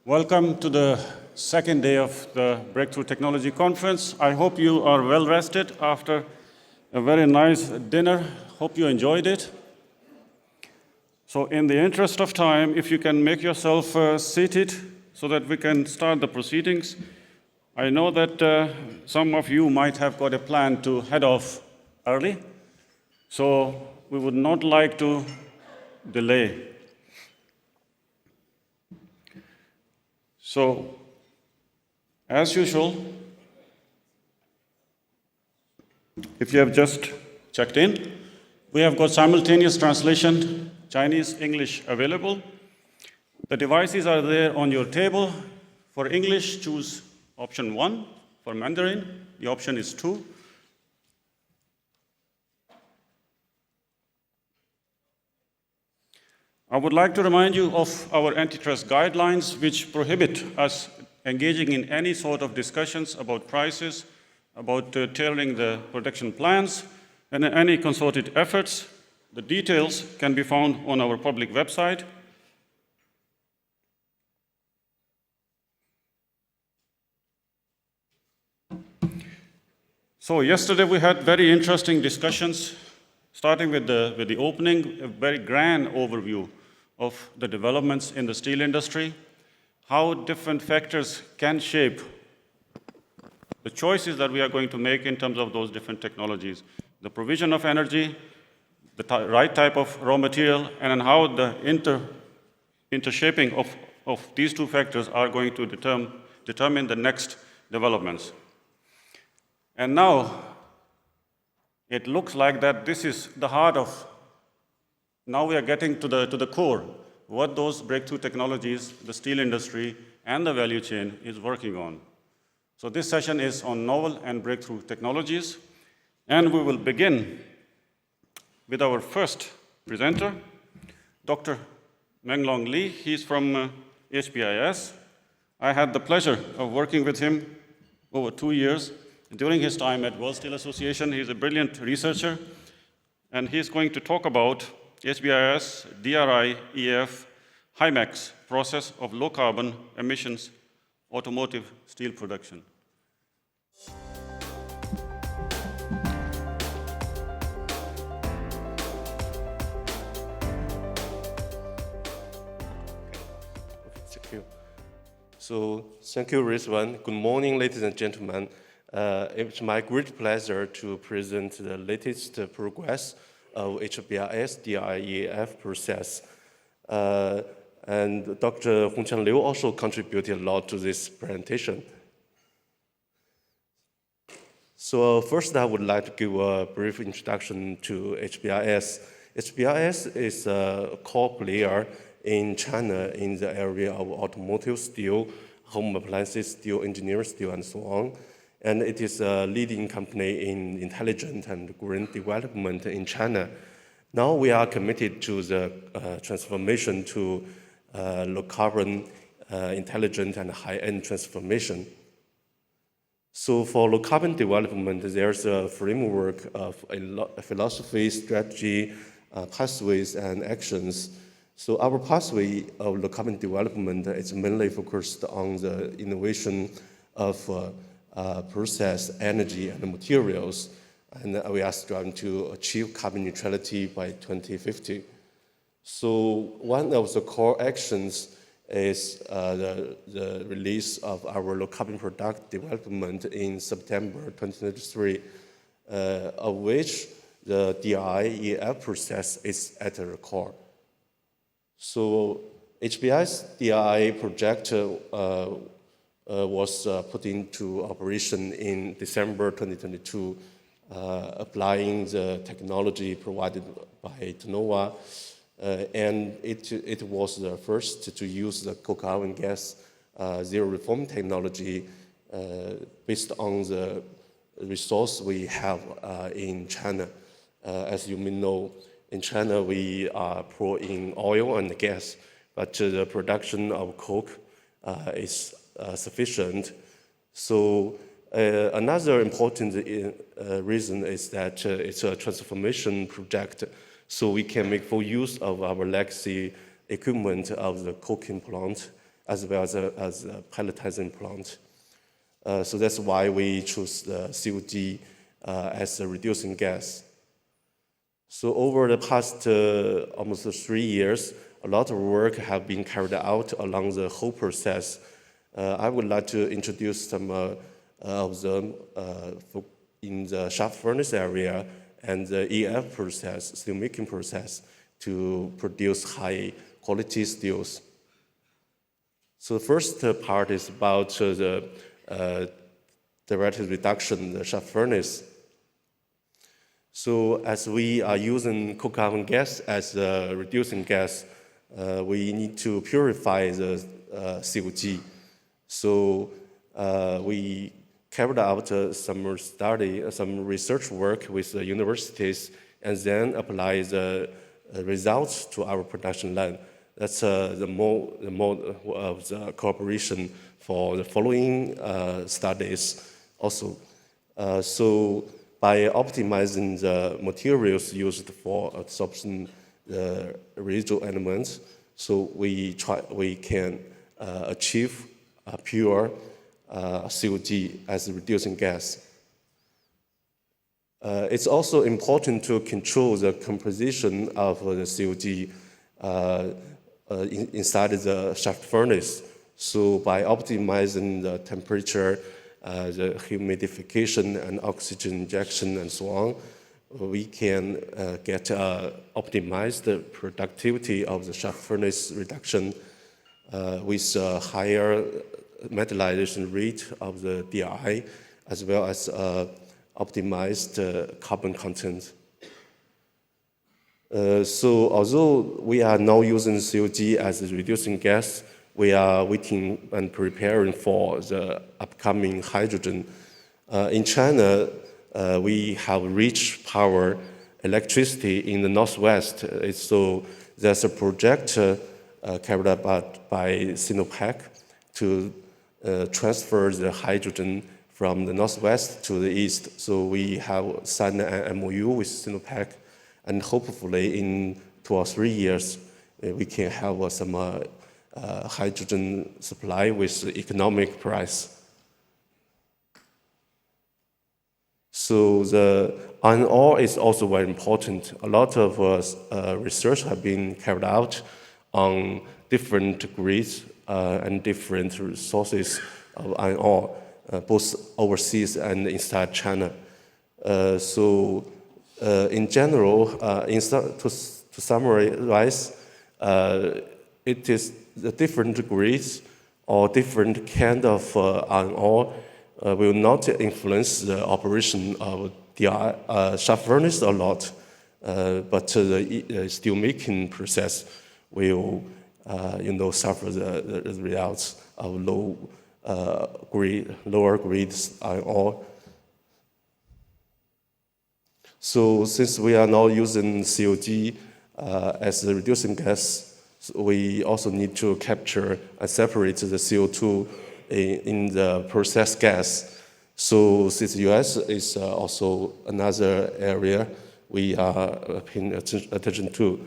Welcome to the second day of the Breakthrough Technology Conference. I hope you are well rested after a very nice dinner. Hope you enjoyed it. So in the interest of time, if you can make yourself seated so that we can start the proceedings. I know that some of you might have got a plan to head off early, so we would not like to delay. So, as usual, if you have just checked in, we have got simultaneous translation, Chinese, English available. The devices are there on your table. For English, choose option 1. For Mandarin, the option is 2. I would like to remind you of our antitrust guidelines, which prohibit us engaging in any sort of discussions about prices, about tailoring the production plans, and any concerted efforts. The details can be found on our public website. So yesterday we had very interesting discussions, starting with the opening, a very grand overview of the developments in the steel industry, how different factors can shape the choices that we are going to make in terms of those different technologies, the provision of energy, the right type of raw material, and how the intershaping of these two factors are going to determine the next developments. And now, it looks like that this is the heart of, now we are getting to the core, what those breakthrough technologies, the steel industry, and the value chain is working on. So this session is on novel and breakthrough technologies, and we will begin with our first presenter, Dr. Menglong LI. He's from HBIS. I had the pleasure of working with him over 2 years. During his time at World Steel Association, he's a brilliant researcher, and he's going to talk about HBIS DRI-EAF HyMEX process of low carbon emissions automotive steel production. Thank you. So, thank you, Rizwan. Good morning, ladies and gentlemen. It's my great pleasure to present the latest progress of HBIS DRI-EAF process. And Dr. Hongqiang Liu also contributed a lot to this presentation. So first, I would like to give a brief introduction to HBIS. HBIS is a core player in China in the area of automotive steel, home appliances steel, engineering steel, and so on. And it is a leading company in intelligent and green development in China. Now we are committed to the transformation to low carbon, intelligent and high-end transformation. So for low carbon development, there's a framework of a philosophy, strategy, pathways, and actions. So our pathway of low carbon development is mainly focused on the innovation of process, energy, and materials, and we are striving to achieve carbon neutrality by 2050. So one of the core actions is the release of our low carbon product development in September 2023, of which the DRI-EAF process is at the core. So HBIS DRI project was put into operation in December 2022, applying the technology provided by Tenova, and it was the first to use the coke oven gas zero reform technology based on the resource we have in China. As you may know, in China we are poor in oil and gas, but the production of coke is sufficient. So another important reason is that it's a transformation project, so we can make full use of our legacy equipment of the coking plant as well as a pelletizing plant. So that's why we choose the COG as a reducing gas. So over the past almost 3 years, a lot of work have been carried out along the whole process. I would like to introduce some of them in the shaft furnace area and the EAF process, steelmaking process, to produce high quality steels. So the first part is about the direct reduction, the shaft furnace. So as we are using coke carbon gas as a reducing gas, we need to purify the COG. So we carried out some study, some research work with the universities, and then apply the results to our production line. That's the mode of the cooperation for the following studies also. So by optimizing the materials used for absorption the residual elements, so we can achieve a pure COG as a reducing gas. It's also important to control the composition of the COG inside the shaft furnace. So by optimizing the temperature, the humidification and oxygen injection and so on, we can get optimized productivity of the shaft furnace reduction with a higher metallization rate of the DRI, as well as optimized carbon content. So although we are now using COG as a reducing gas, we are waiting and preparing for the upcoming hydrogen. In China, we have rich power electricity in the northwest. So there's a project carried out by Sinopec to transfer the hydrogen from the northwest to the east. So we have signed an MOU with Sinopec, and hopefully in 2 or 3 years, we can have some hydrogen supply with economic price. So the iron ore is also very important. A lot of research have been carried out on different grades and different sources of iron ore, both overseas and inside China. In general, to summarize, it is the different grades or different kind of iron ore will not influence the operation of the shaft furnace a lot, but the steelmaking process will, suffer the results of lower grades iron ore. So since we are now using COG as a reducing gas, we also need to capture and separate the CO2 in the processed gas. So CCUS is also another area we are paying attention to.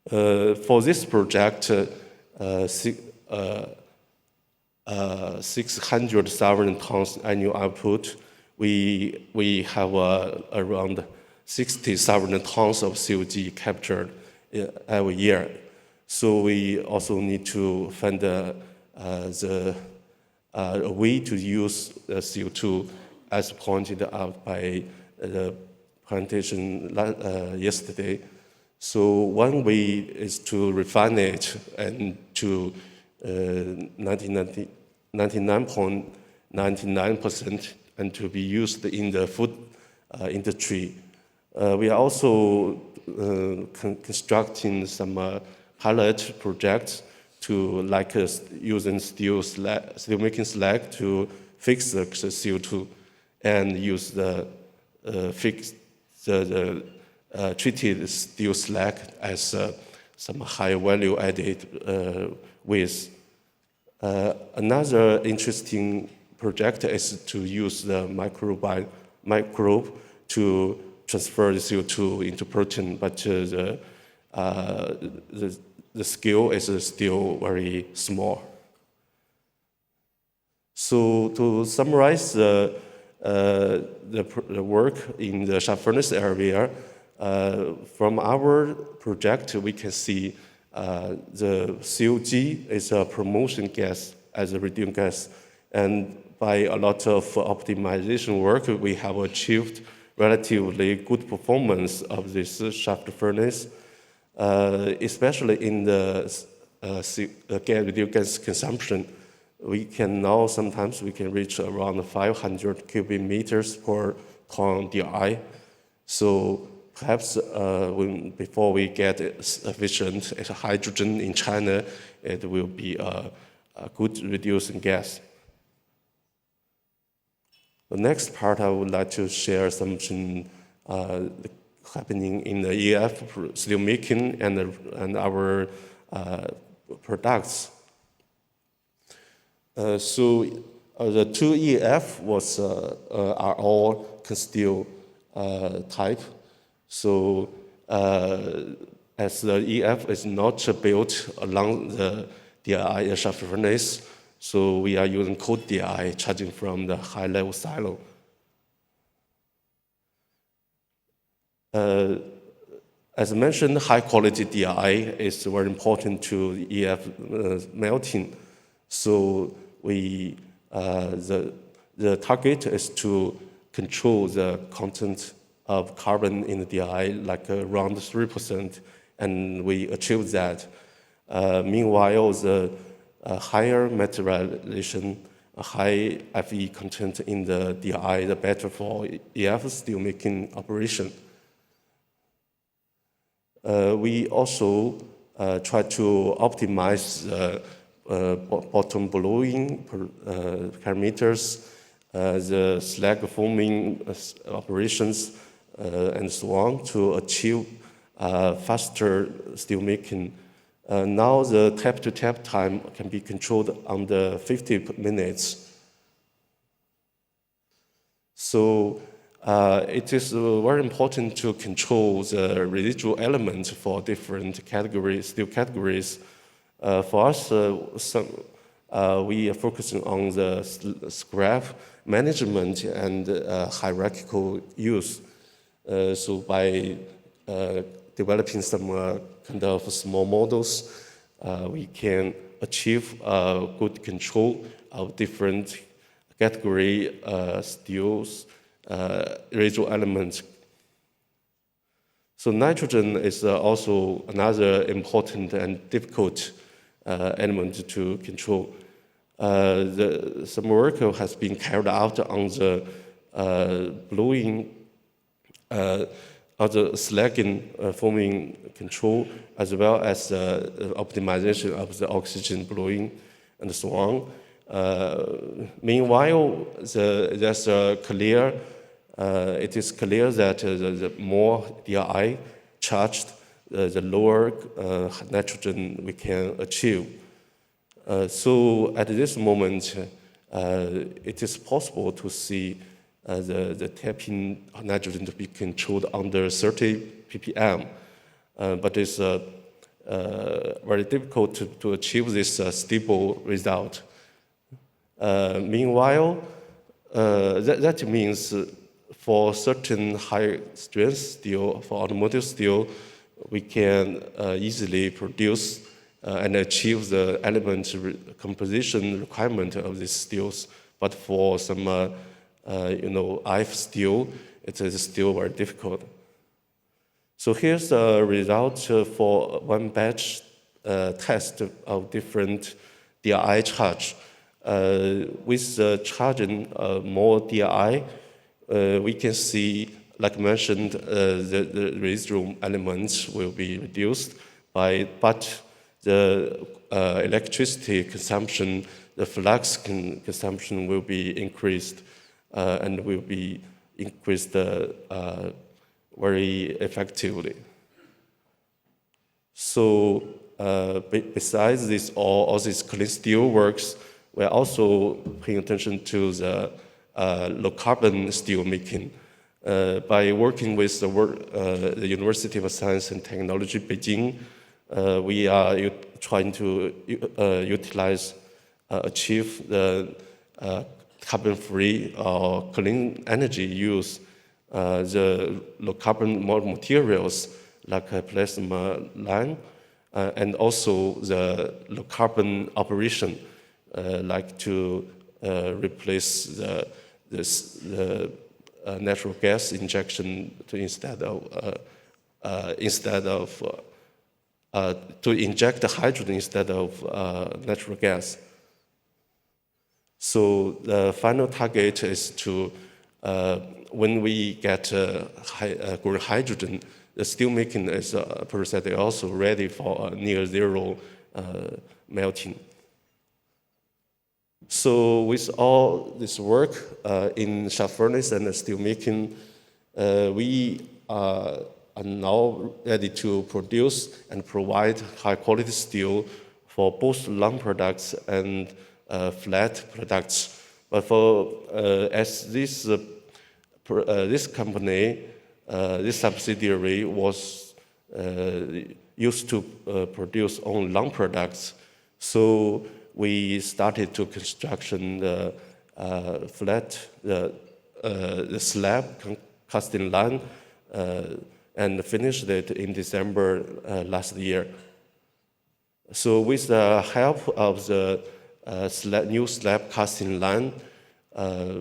For this project, 600,000 tons annual output, we have around 60,000 tons of COG captured every year. So we also need to find a way to use the CO2 as pointed out by the presentation yesterday. So one way is to refine it and to 99.99% and to be used in the food industry. We are also constructing some pilot projects to using steelmaking slag to fix the CO2 and use the treated steel slag as some high value added with. Another interesting project is to use the microbe to transfer the CO2 into protein, but the scale is still very small. So to summarize the work in the shaft furnace area, from our project, we can see the COG is a promotion gas as a reducing gas. And by a lot of optimization work, we have achieved relatively good performance of this shaft furnace, especially in the reduced gas consumption. We can now, sometimes we can reach around 500 cubic meters per ton DRI. So perhaps before we get efficient hydrogen in China, it will be a good reducing gas. The next part, I would like to share something happening in the EAF steelmaking and our products. So the two EAF are all steel type. So as the EAF is not built along the DRI shaft furnace, so we are using cold DRI charging from the high-level silo. As mentioned, high-quality DRI is very important to EAF melting. So the target is to control the content of carbon in the DRI, like around 3%, and we achieved that. Meanwhile, the higher materialization, high Fe content in the DRI, the better for EAF steelmaking operation. We also try to optimize bottom blowing parameters, the slag forming operations, and so on to achieve faster steelmaking. Now the tap-to-tap time can be controlled under 50 minutes. So it is very important to control the residual elements for different categories, steel categories. For us, we are focusing on the scrap management and hierarchical use. So by developing some kind of small models, we can achieve good control of different category steels, residual elements. So nitrogen is also another important and difficult element to control. Some work has been carried out on the blowing, on the slagging forming control, as well as optimization of the oxygen blowing and so on. Meanwhile, there's a clear, it is clear that the more DRI charged, the lower nitrogen we can achieve. So at this moment, it is possible to see the tapping nitrogen to be controlled under 30 ppm, but it's very difficult to achieve this stable result. Meanwhile, that means for certain high-strength steel, for automotive steel, we can easily produce and achieve the element composition requirement of these steels. But for some, EAF steel, it is still very difficult. So here's the result for one batch test of different DRI charge. With charging more DRI, we can see, like mentioned, the residual elements will be reduced but the electricity consumption, the flux consumption will be increased and will be increased very effectively. So besides this, all these clean steel works, we're also paying attention to the low carbon steel making. By working with the University of Science and Technology Beijing, we are trying to achieve the carbon-free or clean energy use, the low carbon materials like plasma lime, and also the low carbon operation, like to replace the natural gas injection instead of to inject the hydrogen instead of natural gas. So the final target is to, when we get green hydrogen, the steelmaking is per se also ready for near zero melting. So with all this work in shaft furnace and steelmaking, we are now ready to produce and provide high quality steel for both long products and flat products. But for as this company, this subsidiary was used to produce only long products, so we started to construction the slab casting line and finished it in December last year. So with the help of the new slab casting line,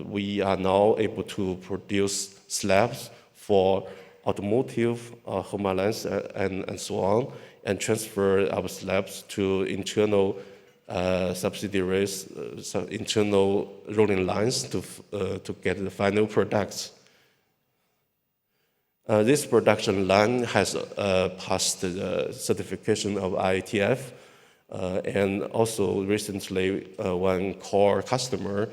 we are now able to produce slabs for automotive, home appliance, and so on, and transfer our slabs to internal subsidiaries, internal rolling lines to get the final products. This production line has passed the certification of IATF, and also recently one core customer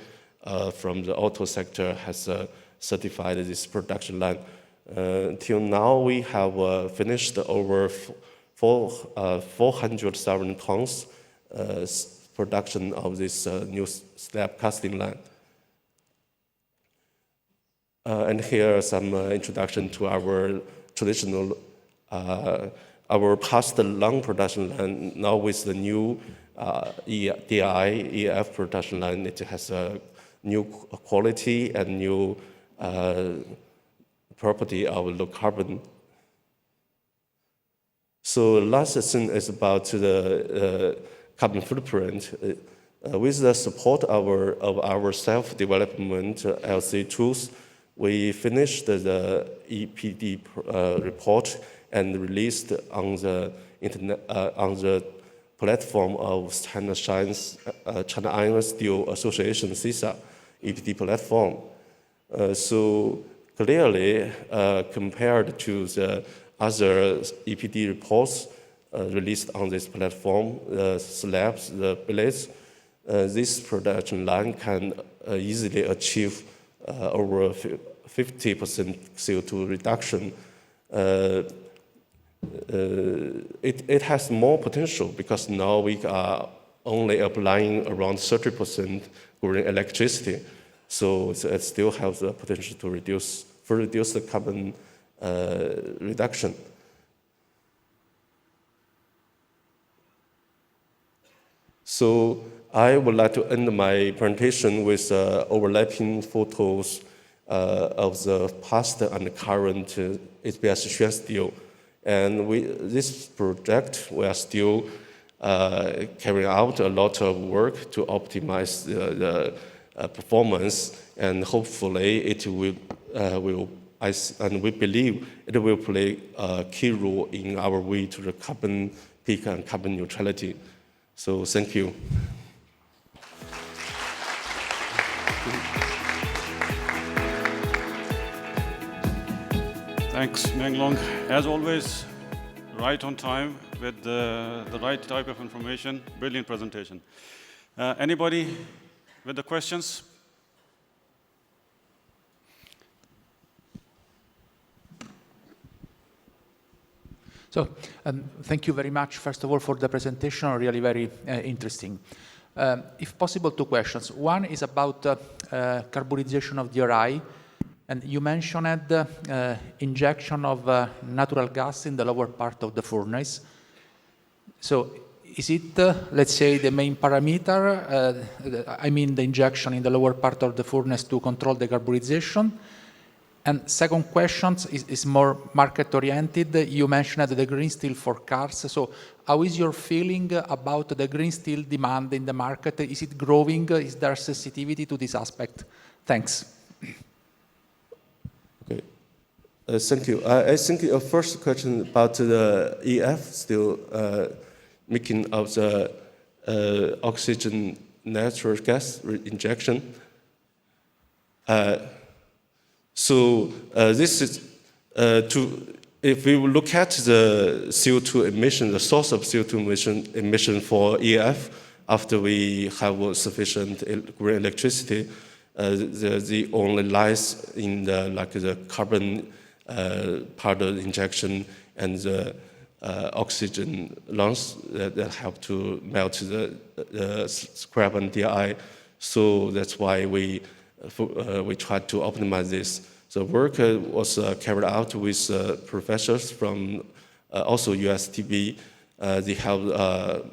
from the auto sector has certified this production line. Till now, we have finished over 400,000 tons production of this new slab casting line. And here are some introduction to our traditional, our past long production line. Now with the new DRI-EAF production line, it has a new quality and new property of low carbon. So last thing is about the carbon footprint. With the support of our self-development LC tools, we finished the EPD report and released on the internet on the platform of China Iron Steel Association (CISA) EPD platform. So clearly, compared to the other EPD reports released on this platform, the slabs, the billets, this production line can easily achieve over 50% CO2 reduction. It has more potential because now we are only applying around 30% green electricity. So it still has the potential to reduce the carbon reduction. So I would like to end my presentation with overlapping photos of the past and current HBIS shear steel. And this project, we are still carrying out a lot of work to optimize the performance, and hopefully it will, and we believe it will play a key role in our way to the carbon peak and carbon neutrality. So thank you. Thanks, Menglong. As always, right on time with the right type of information. Brilliant presentation. Anybody with the questions? So, thank you very much, first of all, for the presentation, really very interesting. If possible, two questions. One is about carbonization of DRI, and you mentioned injection of natural gas in the lower part of the furnace. So is it, let's say, the main parameter, I mean the injection in the lower part of the furnace to control the decarbonisation? And second question is more market-oriented. You mentioned the green steel for cars. So how is your feeling about the green steel demand in the market? Is it growing? Is there sensitivity to this aspect? Thanks. Okay. Thank you. I think your first question about the EF steel making of the oxygen natural gas injection. So this is if we look at the CO2 emission, the source of CO2 emission for EF, after we have sufficient green electricity, the only lies in the carbon part of the injection and the oxygen lungs that help to melt the scrap and DRI. So that's why we tried to optimize this. The work was carried out with professors from also USTB. They have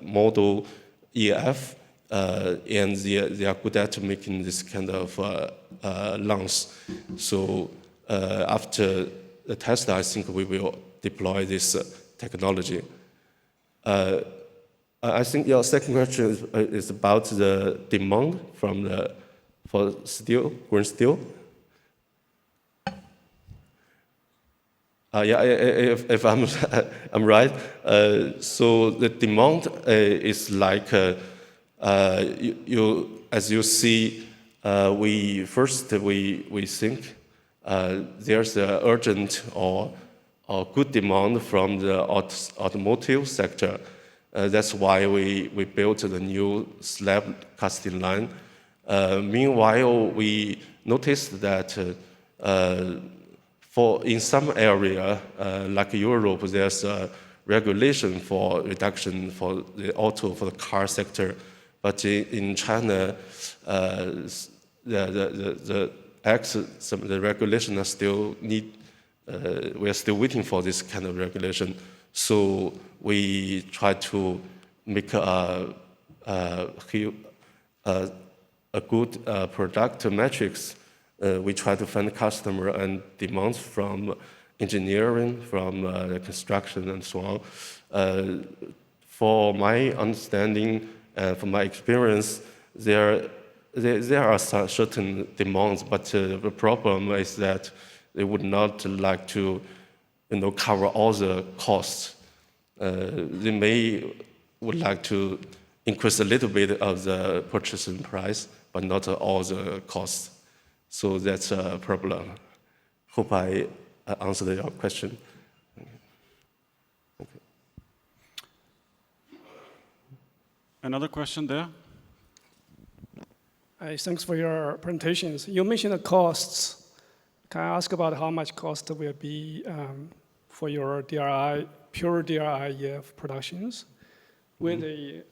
model EF, and they are good at making this kind of lungs. So after the test, I think we will deploy this technology. I think your second question is about the demand for steel, green steel. Yeah, if I'm right, so the demand is like as you see, we think there's an urgent or good demand from the automotive sector. That's why we built the new slab casting line. Meanwhile, we noticed that in some area, like Europe, there's a regulation for reduction for the car sector. But in China, the regulation are still we are still waiting for this kind of regulation. So we try to make a good product matrix. We try to find customer and demands from engineering, from construction, and so on. For my understanding, from my experience, there are certain demands, but the problem is that they would not like to, cover all the costs. They would like to increase a little bit of the purchasing price, but not all the costs. So that's a problem. Hope I answered your question. Okay. Another question there? Thanks for your presentations. You mentioned the costs. Can I ask about how much cost will be for your pure DRI-EAF productions? In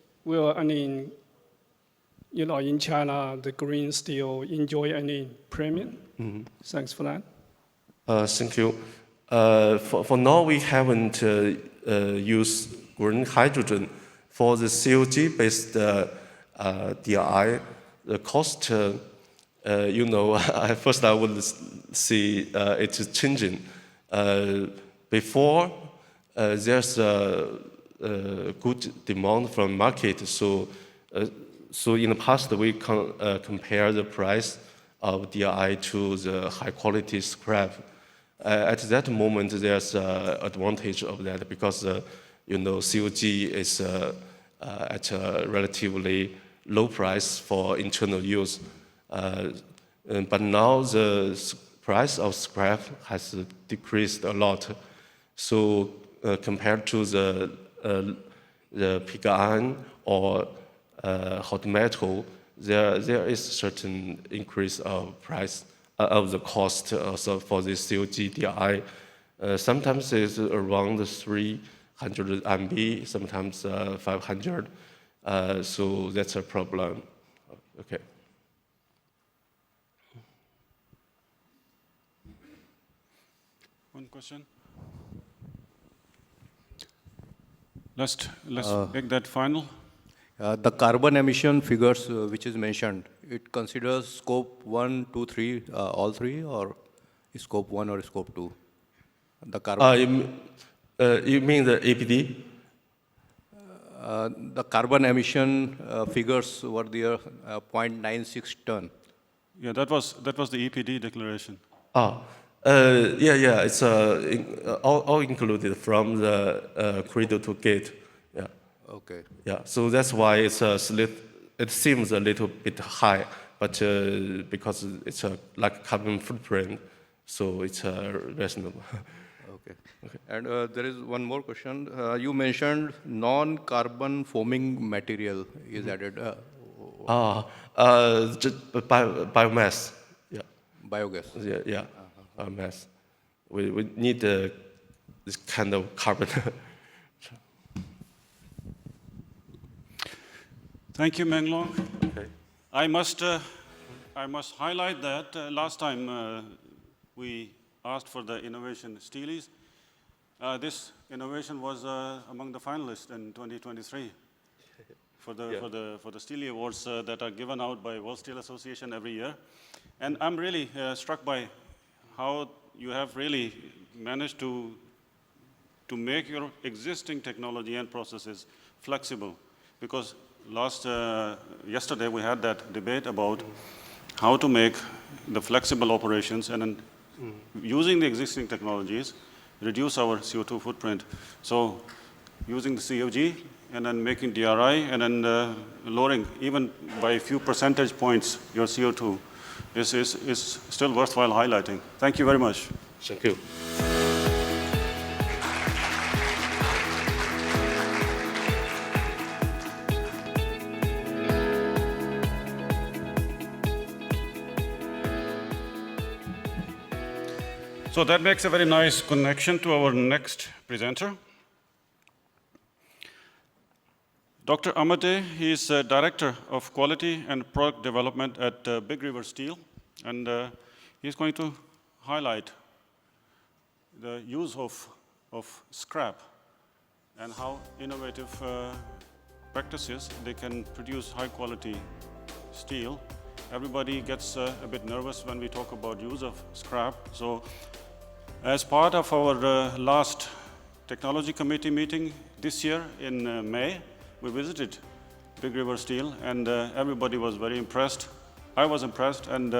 China, the green steel enjoy any premium? Thanks for that. Thank you. For now, we haven't used green hydrogen. For the COG-based DRI, the cost, first I would see it's changing. Before, there's a good demand from market. So in the past, we compare the price of DRI to the high-quality scrap. At that moment, there's an advantage of that because, COG is at a relatively low price for internal use. But now the price of scrap has decreased a lot. So compared to the pig iron or hot metal, there is certain increase of price of the cost also for this COG DRI. Sometimes it's around 300 RMB, sometimes 500. So that's a problem. Okay. One question. Let's make that final. The carbon emission figures which is mentioned, it considers scope 1, 2, 3, all three, or scope 1 or scope 2? The carbon. You mean the APD? The carbon emission figures were there, 0.96 ton. Yeah, that was the EPD declaration. Yeah, it's all included from the cradle to gate. Yeah. Okay. Yeah, so that's why it seems a little bit high, but because it's like carbon footprint, so it's reasonable. Okay. And there is one more question. You mentioned non-carbon foaming material is added. Just biomass. Yeah. Biogas. Yeah. Biomass. We need this kind of carbon. Thank you, Menglong. Okay. I must highlight that last time we asked for the innovation Steelies. This innovation was among the finalists in 2023 for the Steely Awards that are given out by World Steel Association every year. And I'm really struck by how you have really managed to make your existing technology and processes flexible. Because yesterday we had that debate about how to make the flexible operations and then using the existing technologies, reduce our CO2 footprint. So using the COG and then making DRI and then lowering even by a few percentage points your CO2 is still worthwhile highlighting. Thank you very much. Thank you. So that makes a very nice connection to our next presenter. Dr. Amar, he is Director of Quality and Product Development at Big River Steel, and he's going to highlight the use of scrap and how innovative practices they can produce high-quality steel. Everybody gets a bit nervous when we talk about use of scrap. So as part of our last Technology Committee meeting this year in May, we visited Big River Steel, and everybody was very impressed. I was impressed, and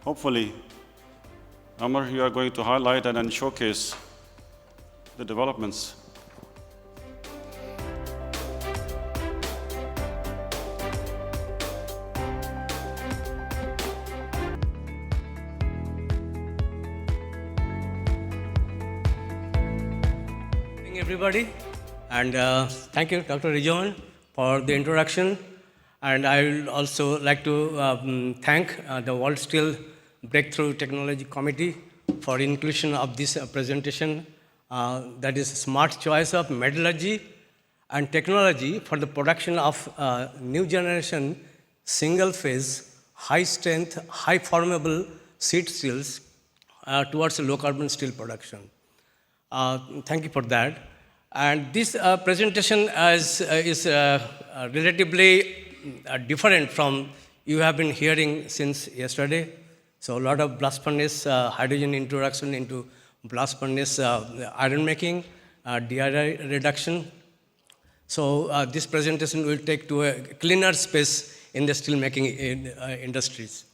hopefully, Amar, you are going to highlight and then showcase the developments. Everybody, and thank you, Dr. Rizwan, for the introduction. And I would also like to thank the World Steel Breakthrough Technology Committee for inclusion of this presentation, that is smart choice of metallurgy and technology for the production of new generation single-phase, high-strength, high-formable sheet steels towards low-carbon steel production. Thank you for that. And this presentation is relatively different from you have been hearing since yesterday. So a lot of blast furnace hydrogen introduction into blast furnace iron making, DRI reduction. So this presentation will take to a cleaner space in the steel making industries.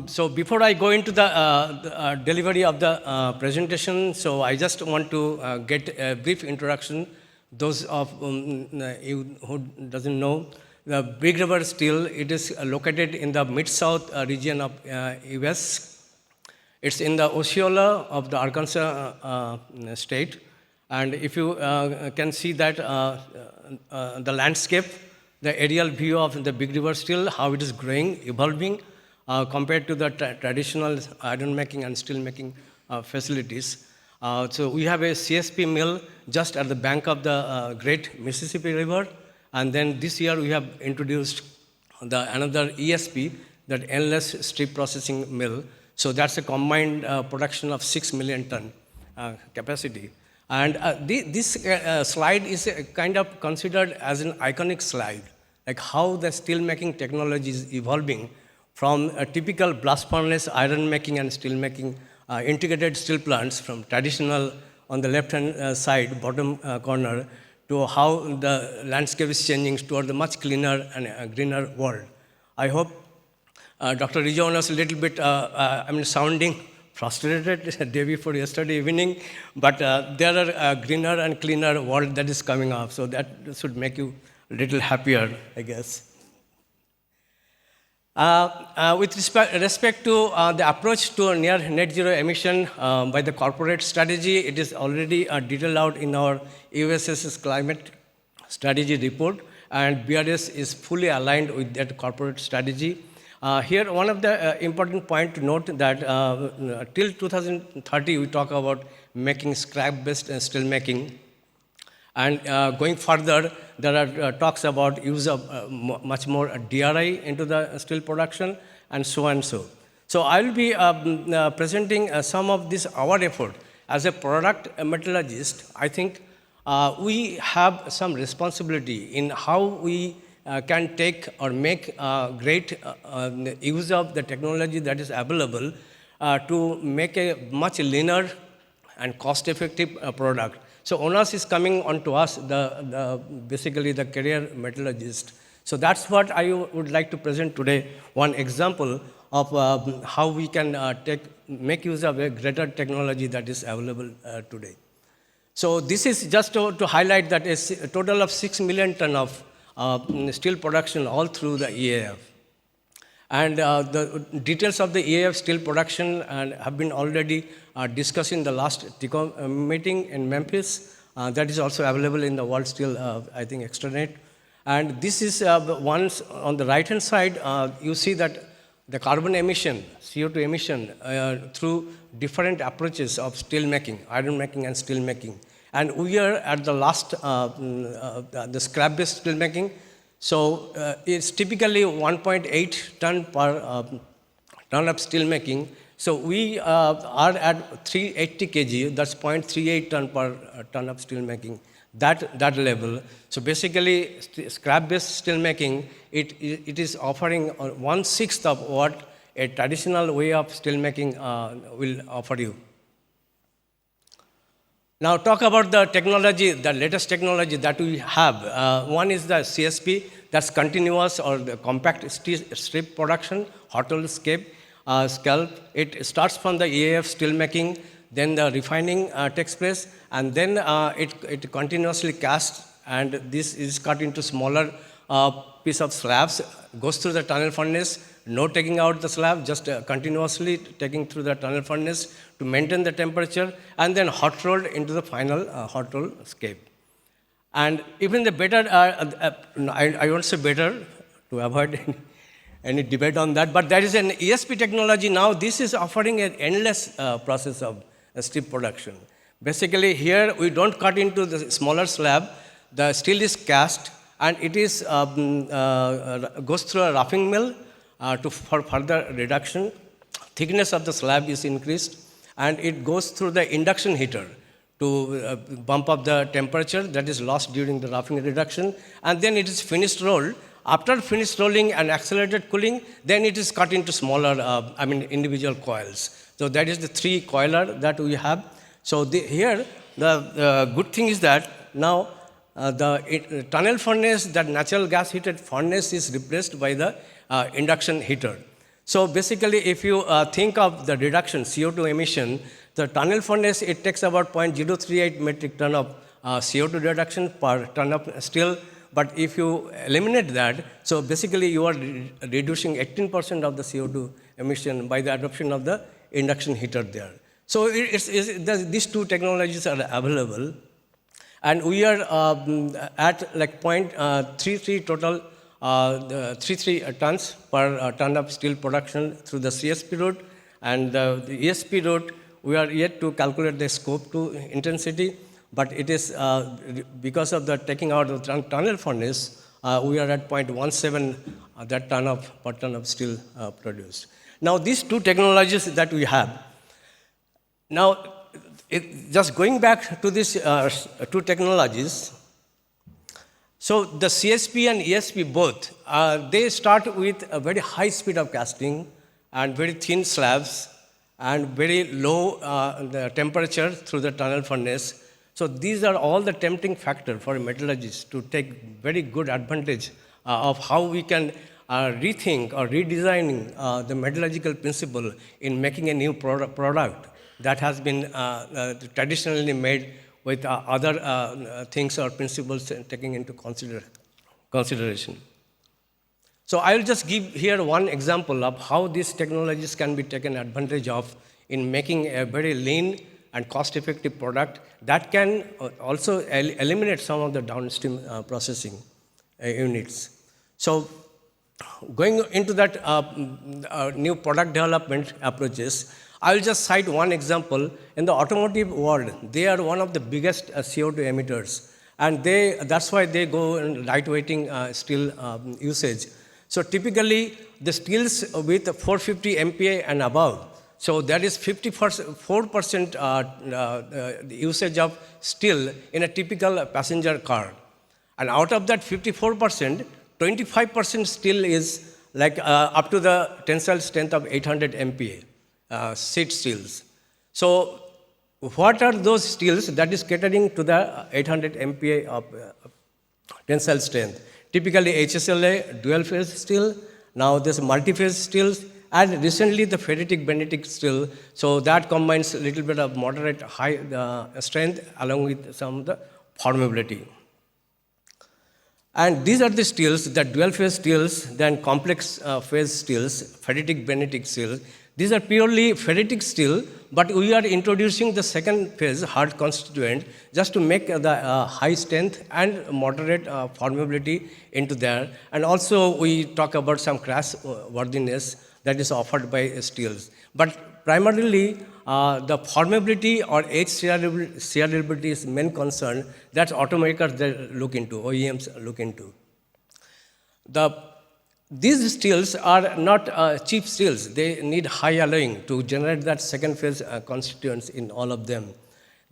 So before I go into the delivery of the presentation, so I just want to get a brief introduction. Those of you who doesn't know, the Big River Steel, it is located in the mid-south region of US. It's in the Osceola of the Arkansas state. And if you can see that the landscape, the aerial view of the Big River Steel, how it is growing, evolving, compared to the traditional iron making and steel making facilities. So we have a CSP mill just at the bank of the Great Mississippi River. And then this year we have introduced another ESP, that endless strip processing mill. So that's a combined production of 6 million ton. capacity. And this slide is kind of considered as an iconic slide, like how the steelmaking technology is evolving from a typical blast furnace, iron making, and steel making integrated steel plants from traditional on the left-hand side, bottom corner, to how the landscape is changing toward a much cleaner and greener world. I hope Dr. Rizwan was a little bit, sounding frustrated the day before yesterday evening, but there are greener and cleaner world that is coming up, so that should make you a little happier, I guess. With respect to the approach to near net zero emission by the corporate strategy, it is already detailed out in our USS's climate strategy report, and BRS is fully aligned with that corporate strategy. Here, one of the important point to note that till 2030, we talk about making scrap-based steel making. And going further, there are talks about use of much more DRI into the steel production, and so and so. So I will be presenting some of this our effort. As a product metallurgist, I think we have some responsibility in how we can take or make great use of the technology that is available to make a much leaner and cost-effective product. So onus is coming onto us, basically the career metallurgist. So that's what I would like to present today, one example of how we can make use of a greater technology that is available today. So this is just to highlight that a total of 6 million ton of steel production all through the EAF. And the details of the EAF steel production have been already discussed in the last TICO meeting in Memphis. That is also available in the World Steel, I think, extranet. And this is once on the right-hand side, you see that the carbon emission, CO2 emission, through different approaches of steel making, iron making and steel making. And we are at the last, the scrap-based steel making. So it's typically 1.8 ton per ton of steel making. So we are at 380 kg, that's 0.38 ton per ton of steel making, that level. So basically, scrap-based steel making, it is offering 1/6 of what a traditional way of steel making will offer you. Now talk about the technology, the latest technology that we have. One is the CSP, that's continuous or the compact strip production, hot roll scalp. It starts from the EAF steel making, then the refining takes place, and then it continuously casts, and this is cut into smaller piece of slabs, goes through the tunnel furnace, no taking out the slab, just continuously taking through the tunnel furnace to maintain the temperature, and then hot rolled into the final hot roll scape. And even the better, I won't say better to avoid any debate on that, but there is an ESP technology now. This is offering an endless process of strip production. Basically, here we don't cut into the smaller slab. The steel is cast, and it is goes through a roughing mill for further reduction. Thickness of the slab is increased, and it goes through the induction heater to bump up the temperature that is lost during the roughing reduction, and then it is finished rolled. After finished rolling and accelerated cooling, then it is cut into smaller, individual coils. So that is the 3 coiler that we have. So here, the good thing is that now the tunnel furnace, that natural gas heated furnace is replaced by the induction heater. So basically, if you think of the reduction, CO2 emission, the tunnel furnace, it takes about 0.038 metric ton of CO2 reduction per ton of steel. But if you eliminate that, so basically you are reducing 18% of the CO2 emission by the adoption of the induction heater there. So these 2 technologies are available. And we are at like 0.33 total, 33 tons per ton of steel production through the CSP route. And the ESP route, we are yet to calculate the scope 2 intensity. But it is because of the taking out of the tunnel furnace, we are at 0.17 that per ton of steel produced. Now these 2 technologies that we have. Now just going back to these two technologies, so the CSP and ESP both, they start with a very high speed of casting and very thin slabs and very low the temperature through the tunnel furnace. So these are all the tempting factor for metallurgists to take very good advantage of how we can rethink or redesigning the metallurgical principle in making a new product that has been traditionally made with other things or principles taking into consideration. So I will just give here one example of how these technologies can be taken advantage of in making a very lean and cost-effective product that can also eliminate some of the downstream processing units. So going into that new product development approaches, I will just cite one example. In the automotive world, they are one of the biggest CO2 emitters, and that's why they go in lightweighting steel usage. So typically, the steels with 450 MPa and above, so that is 54% usage of steel in a typical passenger car. And out of that 54%, 25% steel is like up to the tensile strength of 800 MPa, sheet steels. So what are those steels that is catering to the 800 MPa of tensile strength? Typically HSLA, dual-phase steel, now there's multi-phase steels, and recently the ferritic benedict steel, so that combines a little bit of moderate high strength along with some of the formability. And these are the steels, the dual-phase steels, then complex phase steels, ferritic benedict steel. These are purely ferritic steel, but we are introducing the second phase, hard constituent, just to make the high strength and moderate formability into there. And also we talk about some crash worthiness that is offered by steels. But primarily, the formability or edge shearability is main concern that automakers they look into, OEMs look into. These steels are not cheap steels. They need high alloying to generate that second phase constituents in all of them.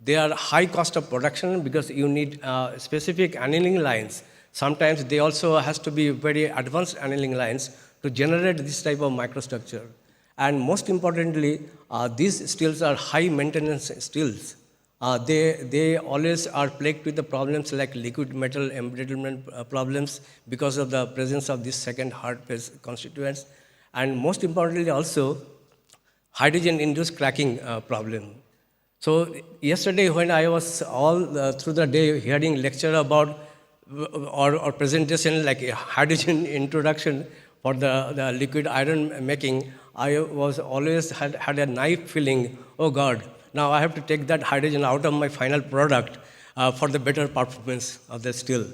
They are high cost of production because you need specific annealing lines. Sometimes they also has to be very advanced annealing lines to generate this type of microstructure. And most importantly, these steels are high maintenance steels. They always are plagued with the problems like liquid metal embrittlement problems because of the presence of this second hard phase constituents. And most importantly also, hydrogen-induced cracking problem. So yesterday when I was all through the day hearing lecture about or presentation like a hydrogen introduction for the liquid iron making, I was always had a naive feeling, oh God, now I have to take that hydrogen out of my final product for the better performance of the steel.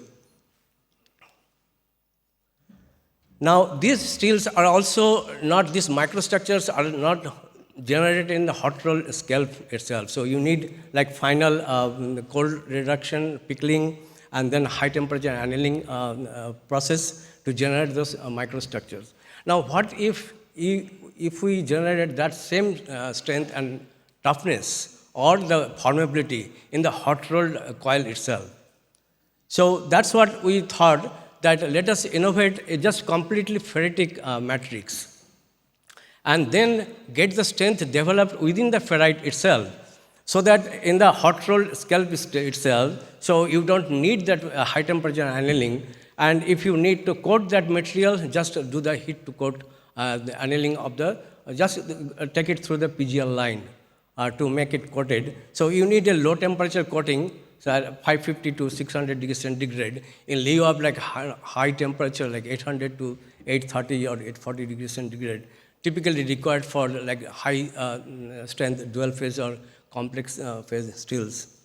Now these steels are also not, these microstructures are not generated in the hot roll scalp itself. So you need like final cold reduction, pickling, and then high temperature annealing process to generate those microstructures. Now what if we generated that same strength and toughness or the formability in the hot rolled coil itself? So that's what we thought, that let us innovate a just completely ferritic matrix and then get the strength developed within the ferrite itself, so that in the hot rolled scalp itself, so you don't need that high temperature annealing, and if you need to coat that material, just do the heat to coat the annealing of the, just take it through the PGL line to make it coated. So you need a low temperature coating, so 550 to 600 degrees centigrade, in lieu of like high temperature like 800 to 830 or 840 degrees centigrade, typically required for like high strength dual phase or complex phase steels.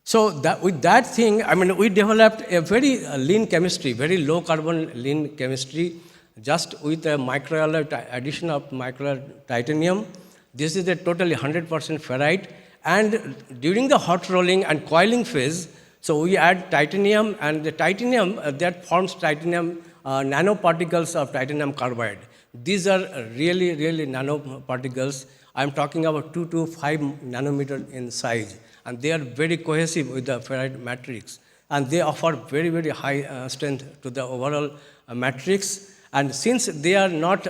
So that, with that thing, I mean, we developed a very lean chemistry, very low carbon lean chemistry, just with a microalloy addition of microalloy titanium. This is a totally 100% ferrite. And during the hot rolling and coiling phase, so we add titanium, and the titanium that forms titanium nanoparticles of titanium carbide. These are really, really nanoparticles. I'm talking about 2 to 5 nanometer in size. And they are very cohesive with the ferrite matrix. And they offer very, very high strength to the overall matrix. And since they are not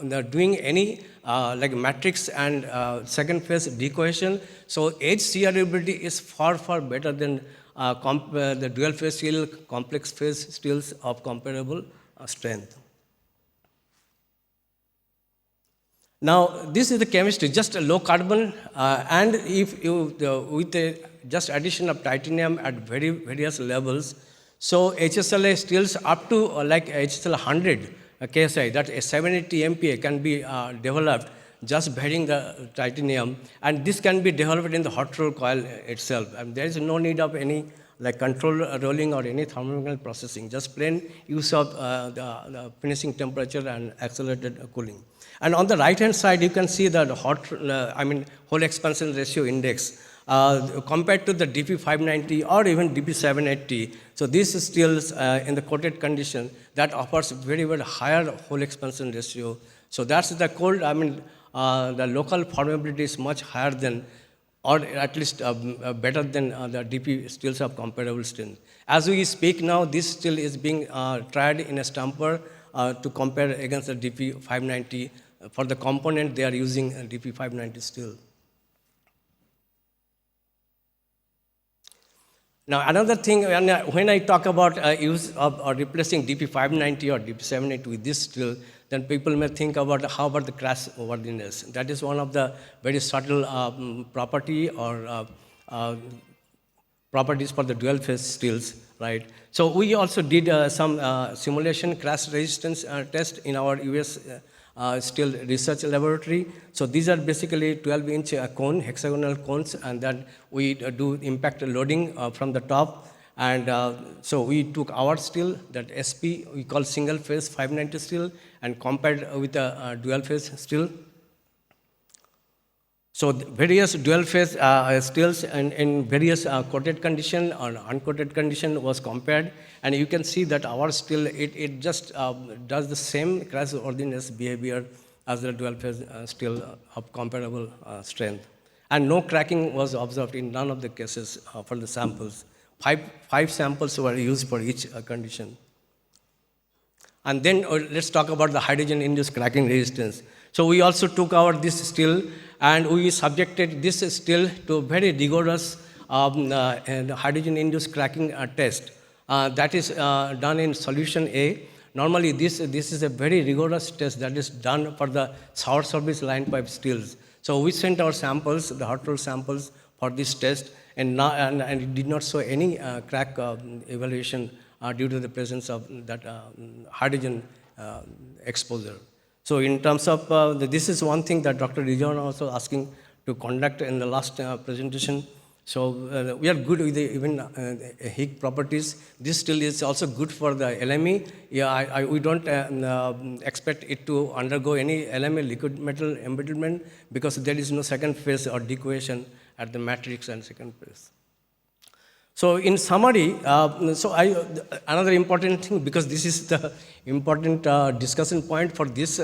they're doing any like matrix and second phase decohesion, so edge shear ability is far, far better than the dual phase steel, complex phase steels of comparable strength. Now, this is the chemistry, just a low carbon, and if you, with just addition of titanium at various levels, so HSLA steels up to like HSL 100 KSI, that a 780 MPa can be developed just varying the titanium, and this can be developed in the hot roll coil itself. And there is no need of any like control rolling or any thermomechanical processing, just plain use of the finishing temperature and accelerated cooling. And on the right-hand side, you can see that hole expansion ratio index compared to the DP590 or even DP780. So this is still in the coated condition that offers very, very higher hole expansion ratio. So that's the cold, the local formability is much higher than, or at least better than the DP steels of comparable strength. As we speak now, this steel is being tried in a stamper to compare against the DP590. For the component, they are using DP590 steel. Now, another thing, when I talk about use of or replacing DP590 or DP780 with this steel, then people may think about how about the crash worthiness. That is one of the very subtle property or properties for the dual phase steels, right? So we also did some simulation crash resistance test in our US steel research laboratory. So these are basically 12-inch cone, hexagonal cones, and then we do impact loading from the top. And so we took our steel, that SP, we call single phase 590 steel, and compared with a dual phase steel. So various dual phase steels in various coated condition or uncoated condition was compared, and you can see that our steel, it just does the same crash worthiness behavior as the dual phase steel of comparable strength. And no cracking was observed in none of the cases for the samples. Five samples were used for each condition. And then let's talk about the hydrogen-induced cracking resistance. So we also took this steel and we subjected this steel to very rigorous hydrogen-induced cracking test. That is done in solution A. Normally, this is a very rigorous test that is done for the sour service line pipe steels. So we sent our samples, the hot roll samples, for this test, and it did not show any crack evaluation due to the presence of that hydrogen exposure. So in terms of, this is one thing that Dr. Rizwan also asking to conduct in the last presentation. So we are good with the even HIG properties. This steel is also good for the LME. Yeah, we don't expect it to undergo any LME liquid metal embeddlement because there is no second phase or decohesion at the matrix and second phase. So in summary, another important thing, because this is the important discussion point for this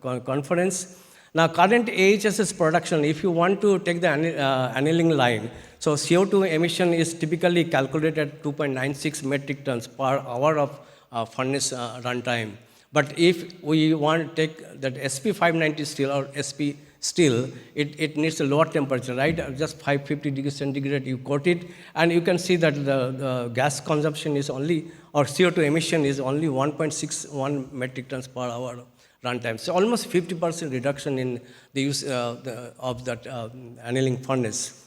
conference. Now, current AHSS production, if you want to take the annealing line, so CO2 emission is typically calculated at 2.96 metric tons per hour of furnace runtime. But if we want to take that SP590 steel or SP steel, it needs a lower temperature, right? Just 550 degrees centigrade, you coat it, and you can see that the gas consumption is only, or CO2 emission is only 1.61 metric tons per hour runtime. So almost 50% reduction in the use of that annealing furnace.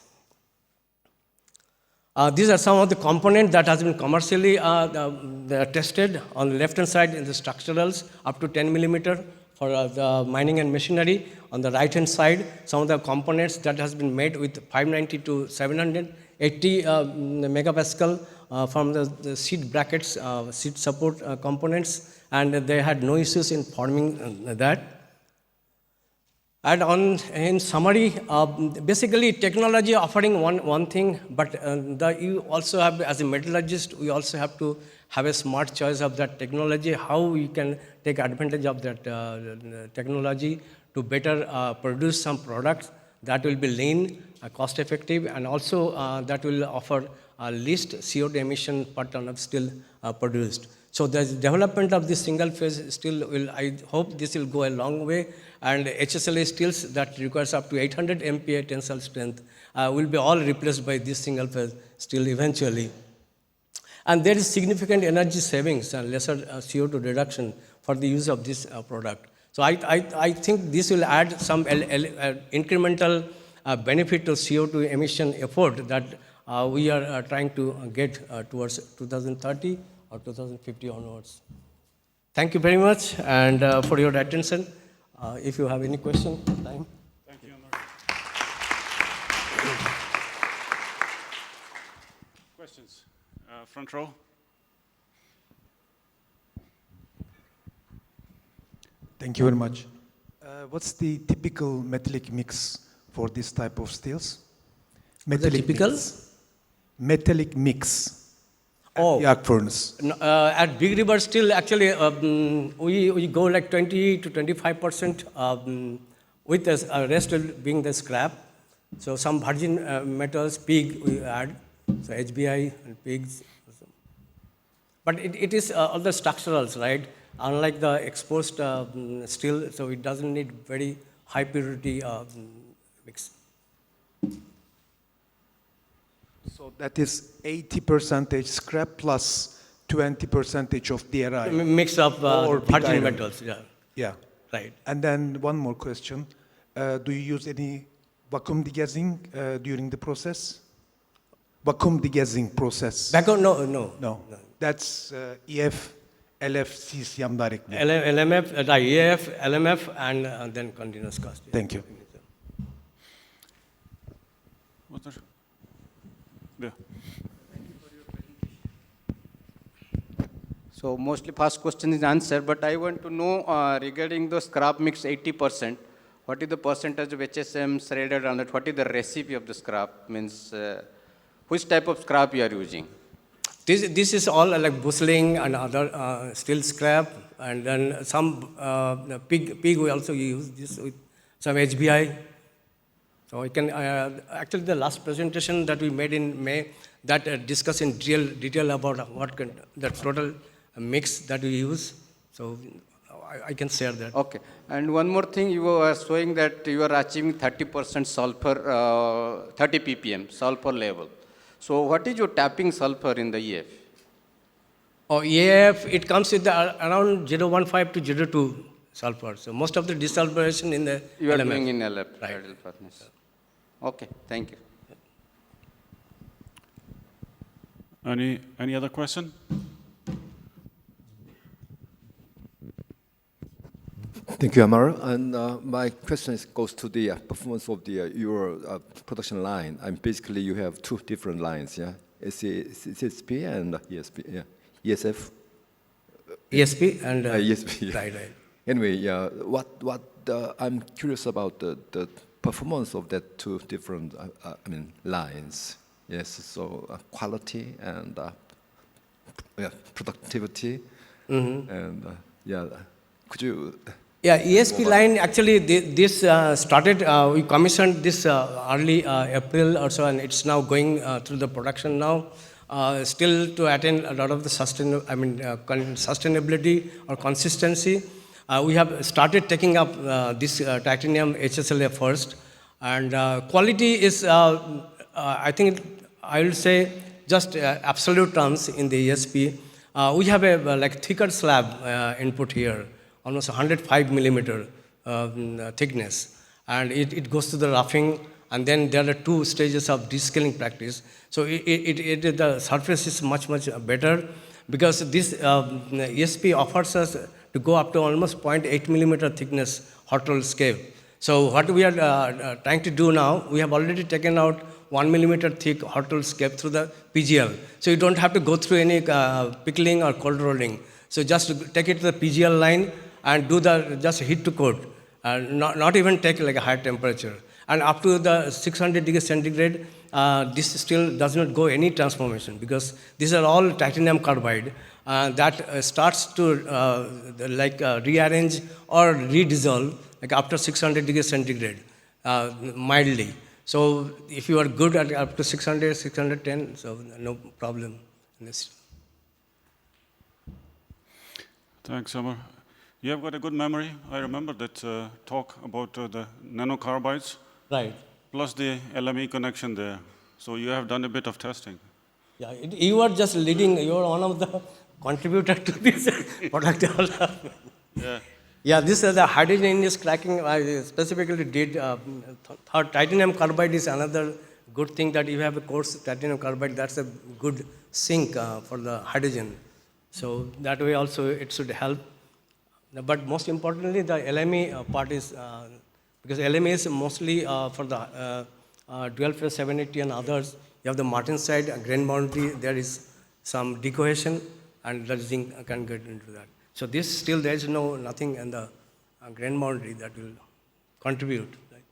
These are some of the components that has been commercially tested. On the left-hand side in the structurals, up to 10 millimeter for the mining and machinery. On the right-hand side, some of the components that has been made with 590 to 780 megapascal from the seat brackets, seat support components, and they had no issues in forming that. And in summary, basically technology offering one thing, but you also have, as a metallurgist, we also have to have a smart choice of that technology, how we can take advantage of that technology to better produce some products that will be lean, cost effective, and also that will offer least CO2 emission per ton of steel produced. So the development of this single phase steel will, I hope this will go a long way, and HSLA steels that requires up to 800 MPa tensile strength will be all replaced by this single phase steel eventually. And there is significant energy savings and lesser CO2 reduction for the use of this product. So I think this will add some incremental benefit to CO2 emission effort that we are trying to get towards 2030 or 2050 onwards. Thank you very much and for your attention. If you have any question, time. Thank you, Amar. Questions? Front row. Thank you very much. What's the typical metallic mix for this type of steels? Metallic typical? mix. Metallic mix. Oh. The arc furnace. No, at Big River Steel, actually, we go like 20 to 25% with the rest being the scrap. So some virgin metals, pig we add, so HBI and pigs. But it is all the structurals, right? Unlike the exposed steel, so it doesn't need very high purity mix. So that is 80% scrap plus 20% of DRI. Mix of Or pig virgin iron. metals, yeah, Yeah. right. And then one more question. Do you use any vacuum degassing during the process? Vacuum degassing process? No. No. That's EF, LF, CCM directly. LMF, DRI-EAF, LMF, and then continuous casting. Thank you. What's that? Yeah. So mostly first question is answered, but I want to know regarding the scrap mix 80%, what is the percentage of HSM, shredded, and what is the recipe of the scrap? Means which type of scrap you are using? This is all like busheling and other steel scrap, and then some pig we also use this with some HBI. So I can actually the last presentation that we made in May that discussed in detail about what the total mix that we use. So I can share that. Okay. And one more thing, you were showing that you are achieving 30% sulfur, 30 ppm sulfur level. So what is your tapping sulfur in the EF? Oh, EAF, it comes with around 0.15 to 0.2 sulfur. So most of the desulfurization in the You are LMF. doing in LF. Right. Ideal furnace. Okay, thank you. Any other question? Thank you, Amar. And my question goes to the performance of your production line. And basically, you have two different lines, yeah? CSP and ESP, yeah. ESF? ESP and ESP, yeah. right. Anyway, yeah, I'm curious about the performance of that two different, lines. Yes, so quality and productivity. Mm-hmm. And could you? Yeah, ESP line, actually this started, we commissioned this early April or so, and it's now going through the production now. Still to attain a lot of the sustainability or consistency. We have started taking up this titanium HSLA first, and quality is, I think I will say just absolute terms in the ESP. We have a thicker slab input here, almost 105 millimeter thickness, and it goes to the roughing, and then there are two stages of descaling practice. So the surface is much better because this ESP offers us to go up to almost 0.8 millimeter thickness hot roll scale. So what we are trying to do now, we have already taken out 1 millimeter thick hot roll scale through the PGL. So you don't have to go through any pickling or cold rolling. So just take it to the PGL line and do the just heat to coat, not even take like a high temperature. And up to the 600 degrees centigrade, this still does not go any transformation because these are all titanium carbide that starts to rearrange or redissolve like after 600 degrees centigrade, mildly. So if you are good at up to 600, 610, so no problem in this. Thanks, Amar. You have got a good memory. I remember that talk about the nanocarbides. Right. Plus the LME connection there. So you have done a bit of testing. Yeah, you are just leading, you are one of the contributors to this product development. Yeah. Yeah, this is the hydrogen is cracking. I specifically did, titanium carbide is another good thing that you have a coarse titanium carbide, that's a good sink for the hydrogen. So that way also it should help. But most importantly, the LME part is, because LME is mostly for the dual phase 780 and others. You have the martensite, grain boundary, there is some decohesion, and the zinc can get into that. So this still there is nothing in the grain boundary that will contribute. Right?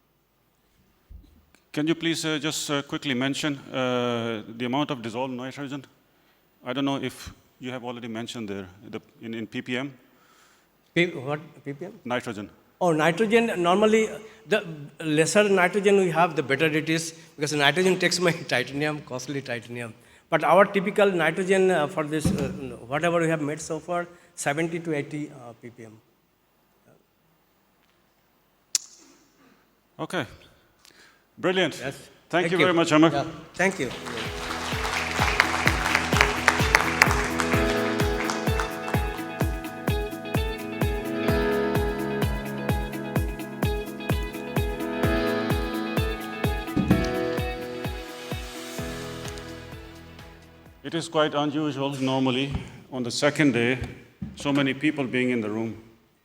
Can you please just quickly mention the amount of dissolved nitrogen? I don't know if you have already mentioned there in ppm. What ppm? Nitrogen. Oh, nitrogen, normally, the lesser nitrogen we have, the better it is, because nitrogen takes my titanium, costly titanium. But our typical nitrogen for this, whatever we have made so far, 70 to 80 ppm. Okay. Brilliant. Yes. Thank you very much, Amar. Yeah. Thank you. It is quite unusual, normally, on the second day, so many people being in the room,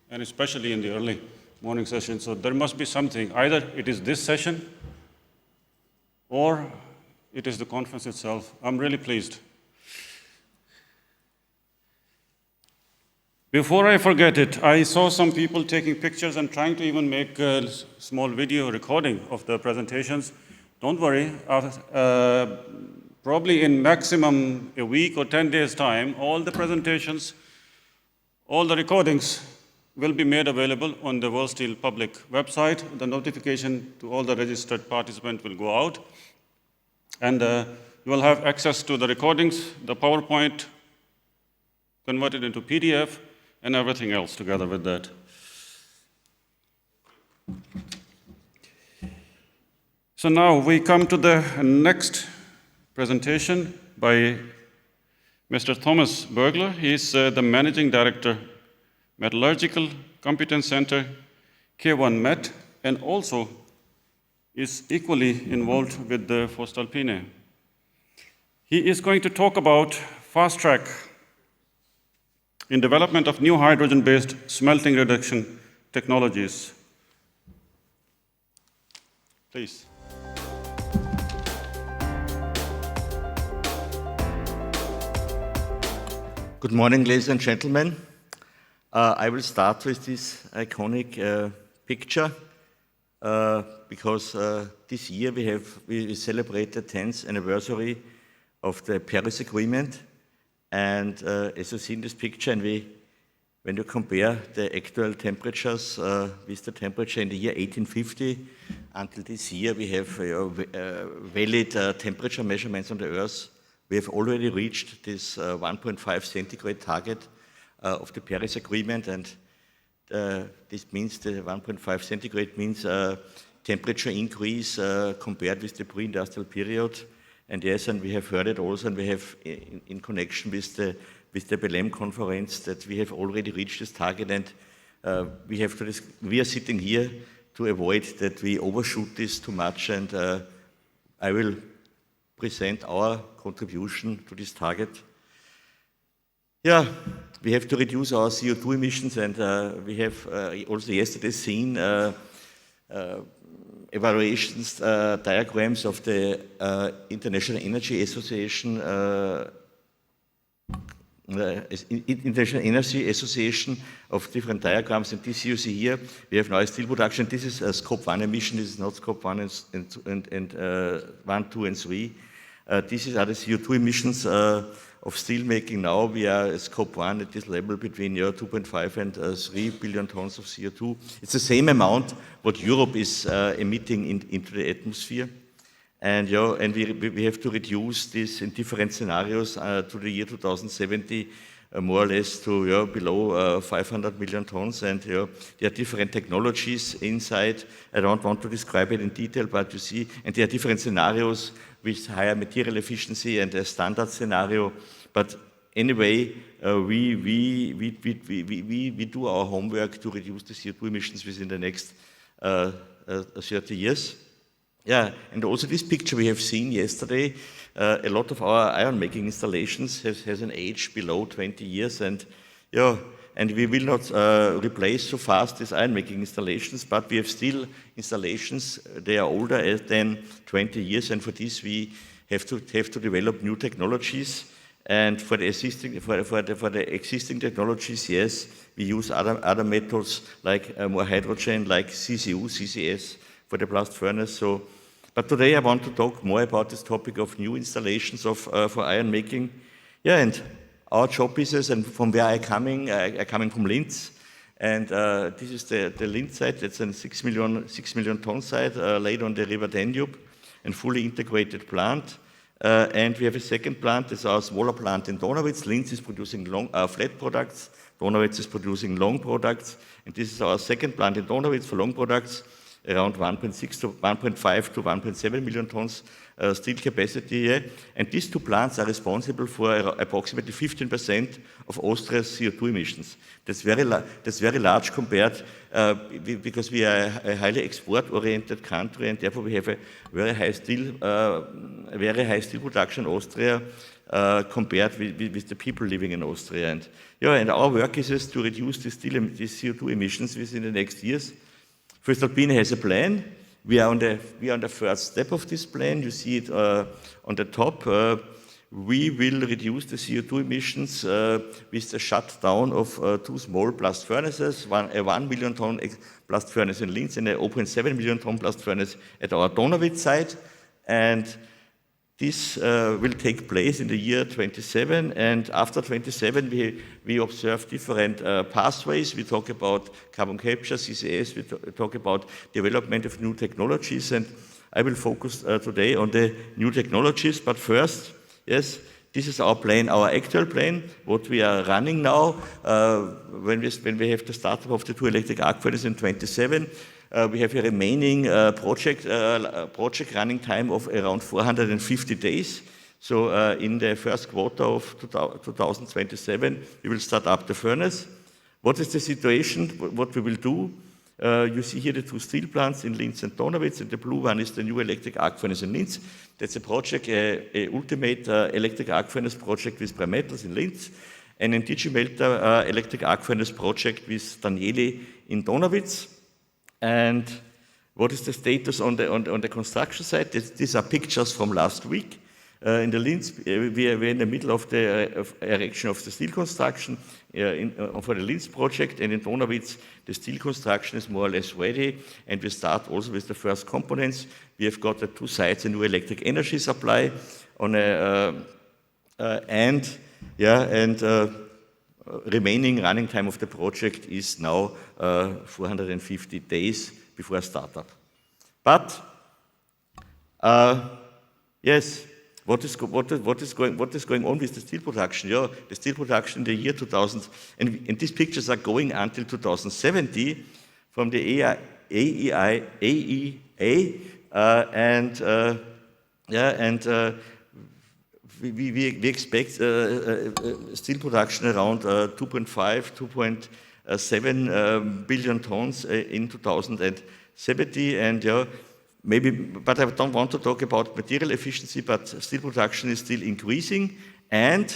and especially in the early morning session. So there must be something. Either it is this session, or it is the conference itself. I'm really pleased. Before I forget it, I saw some people taking pictures and trying to even make a small video recording of the presentations. Don't worry. Probably in maximum a week or 10 days' time, all the presentations, all the recordings will be made available on the World Steel public website. The notification to all the registered participants will go out. And you will have access to the recordings, the PowerPoint converted into PDF, and everything else together with that. So now we come to the next presentation by Mr. Thomas BUERGLER. He is the Managing Director, Metallurgical Competence Center, K1 Met, and also is equally involved with the voestalpine. He is going to talk about fast track in development of new hydrogen-based smelting reduction technologies. Please. Good morning, ladies and gentlemen. I will start with this iconic picture because this year we celebrate the 10th anniversary of the Paris Agreement. And as you see in this picture, and when you compare the actual temperatures with the temperature in the year 1850 until this year, we have valid temperature measurements on the Earth. We have already reached this 1.5 centigrade target of the Paris Agreement, and this means the 1.5 centigrade means temperature increase compared with the pre-industrial period. And yes, and we have heard it also, and we have in connection with the Belém conference that we have already reached this target, and we are sitting here to avoid that we overshoot this too much, and I will present our contribution to this target. Yeah, we have to reduce our CO2 emissions, and we have also yesterday seen evaluations, diagrams of the International Energy Association, International Energy Association of different diagrams, and this you see here, we have now steel production. This is scope 1 emission, this is not scope 1 and 1, 2, and 3. These are the CO2 emissions steelmaking now, we are scope 1 at this level between 2.5 and 3 billion tons of CO2. It's the same amount what Europe is emitting into the atmosphere. And, we have to reduce this in different scenarios to the year 2070, more or less to below 500 million tons. And there are different technologies inside. I don't want to describe it in detail, but you see, and there are different scenarios with higher material efficiency and a standard scenario. But anyway, we do our homework to reduce the CO2 emissions within the next 30 years. Yeah, and also this picture we have seen yesterday, a lot of our iron-making installations has an age below 20 years, and we will not replace so fast these iron-making installations, but we have still installations, they are older than 20 years, and for this we have to develop new technologies. And for the existing technologies, yes, we use other methods like more hydrogen, like CCU, CCS for the blast furnace. But today I want to talk more about this topic of new installations for iron making. Yeah, and our job is, and from where I'm coming from Linz, and this is the Linz site. It's a 6 million ton site laid on the River Danube, and fully integrated plant. And we have a second plant. It's our smaller plant in Donawitz. Linz is producing flat products. Donawitz is producing long products. And this is our second plant in Donawitz for long products, around 1.5 to 1.7 million tons steel capacity. Yeah? And these two plants are responsible for approximately 15% of Austria's CO2 emissions. That's very large compared, because we are a highly export-oriented country, and therefore we have a very high steel production in Austria compared with the people living in Austria. And our work is to reduce these CO2 emissions within the next years. Voestalpine has a plan. We are on the first step of this plan. You see it on the top. We will reduce the CO2 emissions with the shutdown of two small blast furnaces, a 1 million ton blast furnace in Linz and a 0.7 million ton blast furnace at our Donawitz site. And this will take place in the year 27, and after 27 we observe different pathways. We talk about carbon capture, CCS, we talk about development of new technologies, and I will focus today on the new technologies. But first, yes, this is our plan, our actual plan, what we are running now. When we have the startup of the two electric arc furnaces in 27, we have a remaining project running time of around 450 days. So in the first quarter of 2027, we will start up the furnace. What is the situation? What we will do? You see here the two steel plants in Linz and Donawitz, and the blue one is the new electric arc furnace in Linz. That's a project, a ultimate electric arc furnace project with Primetals in Linz, and a Digimelter electric arc furnace project with Danieli in Donawitz. And what is the status on the construction site? These are pictures from last week. In the Linz, we are in the middle of the erection of the steel construction for the Linz project, and in Donawitz, the steel construction is more or less ready, and we start also with the first components. We have got at two sites a new electric energy supply on remaining running time of the project is now 450 days before startup. But yes, what is going on with the steel production? Yeah, the steel production in the year 2000, and these pictures are going until 2070 from the AEA, we expect steel production around 2.7 billion tons in 2070, and maybe, but I don't want to talk about material efficiency, but steel production is still increasing, and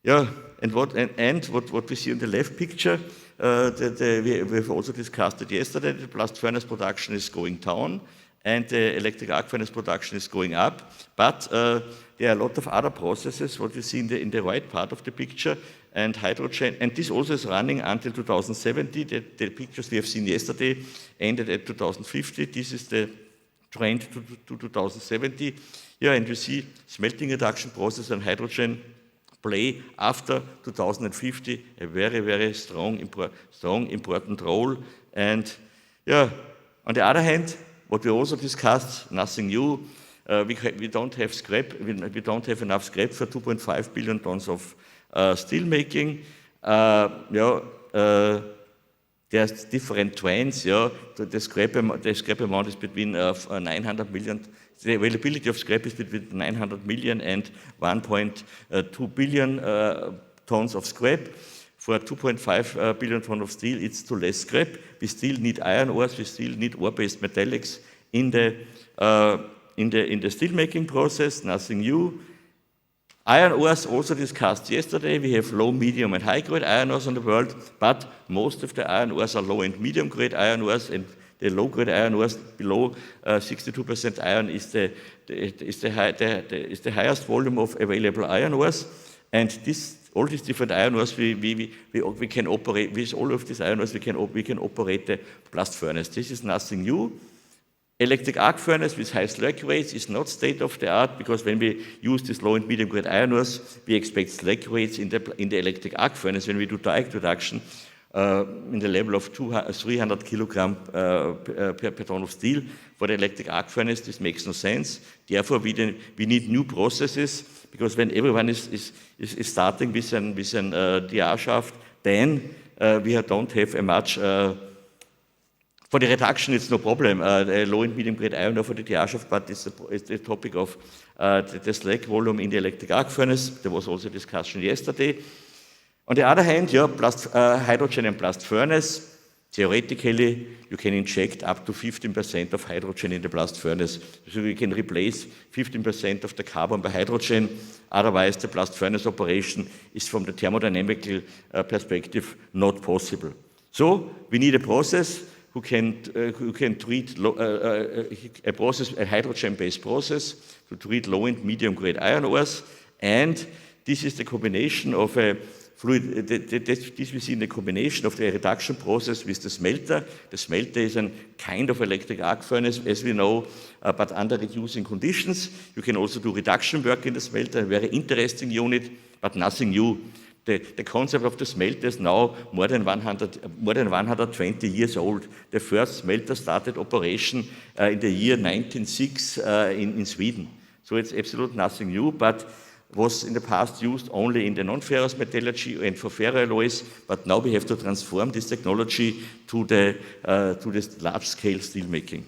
what we see in the left picture, we have also discussed it yesterday. The blast furnace production is going down, and the electric arc furnace production is going up, but there are a lot of other processes, what you see in the right part of the picture, and hydrogen, and this also is running until 2070. The pictures we have seen yesterday ended at 2050. This is the trend to 2070. Yeah, and you see smelting reduction process and hydrogen play after 2050 a very, very strong, important role. And yeah, on the other hand, what we also discussed, nothing new, we don't have scrap, we don't have enough scrap for 2.5 billion tons of steel making. There's different trends. The scrap amount is between 900 million. The availability of scrap is between 900 million and 1.2 billion tons of scrap. For 2.5 billion tons of steel, it's too less scrap. We still need iron ores. We still need ore-based metallics in the steelmaking process. Nothing new. Iron ores also discussed yesterday. We have low, medium, and high-grade iron ores in the world, but most of the iron ores are low and medium-grade iron ores, and the low-grade iron ores below 62% iron is the highest volume of available iron ores. And all these different iron ores, we can operate with all of these iron ores. We can operate the blast furnace. This is nothing new. Electric arc furnace with high slag rates is not state-of-the-art, because when we use these low and medium-grade iron ores, we expect slag rates in the electric arc furnace when we do direct reduction in the level of 300 kilogram per ton of steel. For the electric arc furnace, this makes no sense. Therefore, we need new processes, because when everyone is starting with an DR shaft, then we don't have a much. For the reduction, it's no problem. Low and medium grade iron ore for the DR shaft, but it's the topic of the slag volume in the electric arc furnace. There was also a discussion yesterday. On the other hand, hydrogen and blast furnace. Theoretically, you can inject up to 15% of hydrogen in the blast furnace. So you can replace 15% of the carbon by hydrogen. Otherwise, the blast furnace operation is, from the thermodynamical perspective, not possible. So we need a process who can treat a hydrogen-based process to treat low and medium-grade iron ores, and this is the combination of a fluid. This we see in the combination of the reduction process with the smelter. The smelter is a kind of electric arc furnace, as we know, but under reducing conditions. You can also do reduction work in the smelter, a very interesting unit, but nothing new. The concept of the smelter is now more than 120 years old. The first smelter started operation in the year 1906 in Sweden. So it's absolutely nothing new, but was in the past used only in the non-ferrous metallurgy and for ferroalloys, but now we have to transform this technology to the large-scale steelmaking.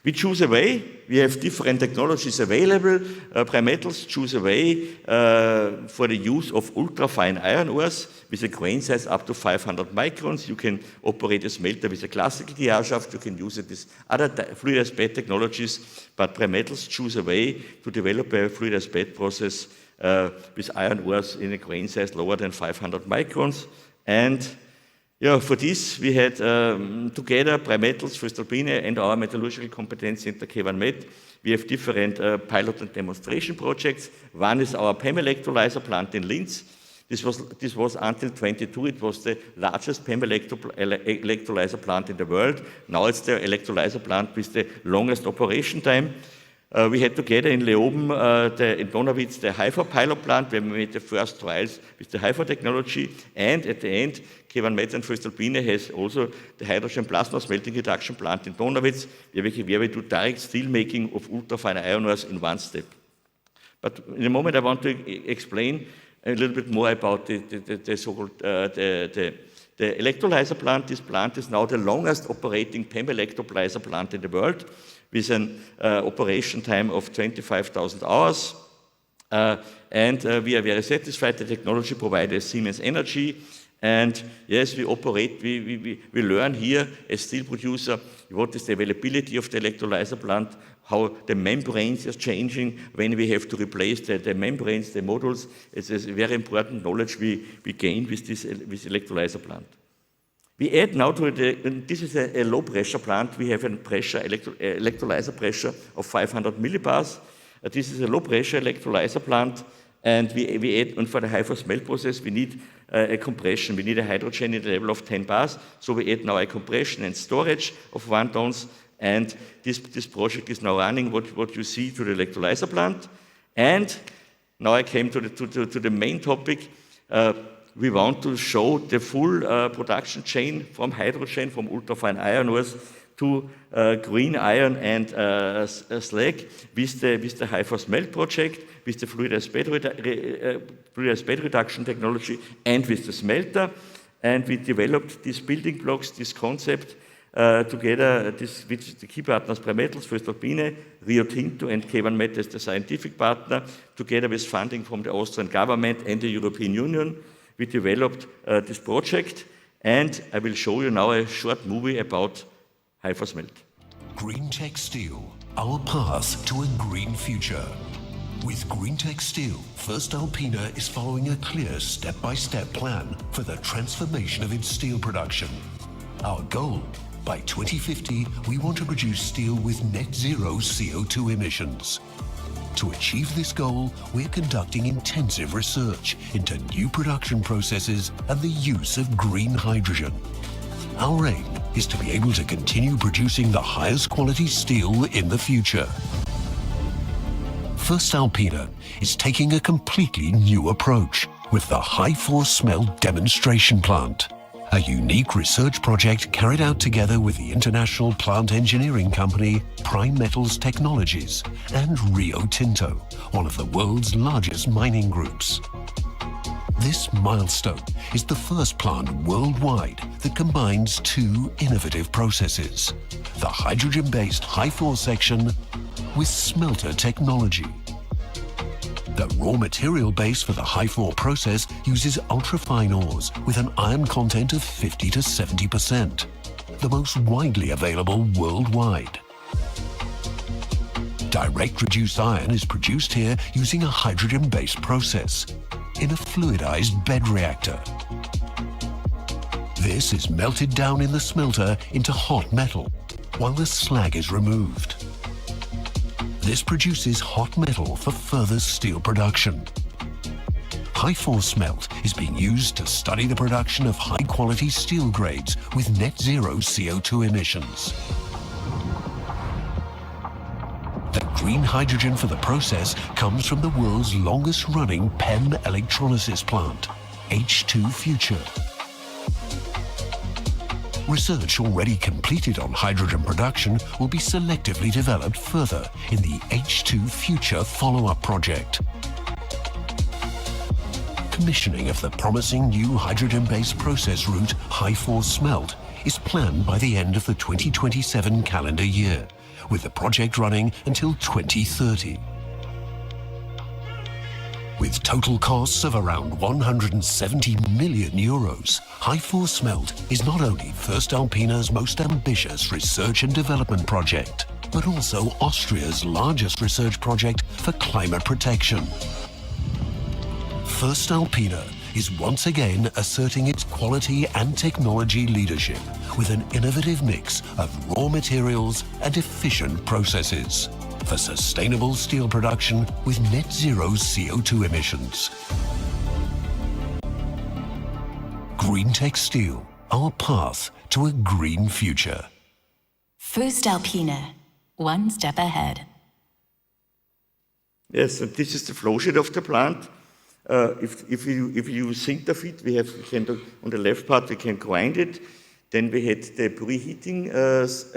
We choose a way. We have different technologies available. Primetals choose a way for the use of ultrafine iron ores with a grain size up to 500 microns. You can operate a smelter with a classical DR shaft. You can use it with other fluidized bed technologies, but Primetals choose a way to develop a fluidized bed process with iron ores in a grain size lower than 500 microns. And for this, we had together Primetals, voestalpine, and our metallurgical competence center K1Met. We have different pilot and demonstration projects. One is our PEM electrolyzer plant in Linz. This was until 22. It was the largest PEM electrolyzer plant in the world. Now it's the electrolyzer plant with the longest operation time. We had together in Leoben, in Donawitz, the HYFA pilot plant, where we made the first trials with the HYFA technology. And at the end, K1Met and voestalpine has also the hydrogen plasma smelting reduction plant in Donawitz, where we do direct steel making of ultrafine iron ores in one step. But in a moment, I want to explain a little bit more about the so-called the electrolyzer plant. This plant is now the longest operating PEM electrolyzer plant in the world, with an operation time of 25,000 hours. And we are very satisfied. The technology provided Siemens Energy. And yes, we operate, we learn here as steel producer what is the availability of the electrolyzer plant, how the membranes are changing when we have to replace the membranes, the modules. It's a very important knowledge we gain with this electrolyzer plant. We add now to this is a low pressure plant. We have a pressure, electrolyzer pressure of 500 millibars. This is a low pressure electrolyzer plant, and we add, and for the HYFA smelt process, we need a compression. We need a hydrogen in the level of 10 bars. So we add now a compression and storage of 1 tons, and this project is now running, what you see to the electrolyzer plant. And Now I came to the main topic. We want to show the full production chain from hydrogen, from ultrafine iron ores to green iron and slag with the high-force melt project, with the fluidized bed reduction technology, and with the smelter. And we developed these building blocks, this concept, together with the key partners Primetals, voestalpine, Rio Tinto, and K1 Met as the scientific partner, together with funding from the Austrian government and the European Union. We developed this project, and I will show you now a short movie about high-force melt. Green Tech Steel, our path to a green future. With Green Tech Steel, voestalpine is following a clear step-by-step plan for the transformation of its steel production. Our goal, by 2050, we want to produce steel with net zero CO2 emissions. To achieve this goal, we're conducting intensive research into new production processes and the use of green hydrogen. Our aim is to be able to continue producing the highest quality steel in the future. voestalpine is taking a completely new approach with the high-force smelt demonstration plant, a unique research project carried out together with the international plant engineering company Prime Metals Technologies and Rio Tinto, one of the world's largest mining groups. This milestone is the first plant worldwide that combines two innovative processes, the hydrogen-based high-force section with smelter technology. The raw material base for the high-force process uses ultrafine ores with an iron content of 50 to 70%, the most widely available worldwide. Direct reduced iron is produced here using a hydrogen-based process in a fluidized bed reactor. This is melted down in the smelter into hot metal while the slag is removed. This produces hot metal for further steel production. High-force smelt is being used to study the production of high-quality steel grades with net zero CO2 emissions. The green hydrogen for the process comes from the world's longest-running PEM electrolysis plant, H2 Future. Research already completed on hydrogen production will be selectively developed further in the H2 Future follow-up project. Commissioning of the promising new hydrogen-based process route high-force smelt is planned by the end of the 2027 calendar year, with the project running until 2030. With total costs of around 170 million euros, high-force smelt is not only voestalpine's most ambitious research and development project, but also Austria's largest research project for climate protection. voestalpine is once again asserting its quality and technology leadership with an innovative mix of raw materials and efficient processes for sustainable steel production with net zero CO2 emissions. Green Tech Steel, our path to a green future. voestalpine, one step ahead. Yes, and this is the flow sheet of the plant. If you use sinterfeed, on the left part we can grind it. Then we had the preheating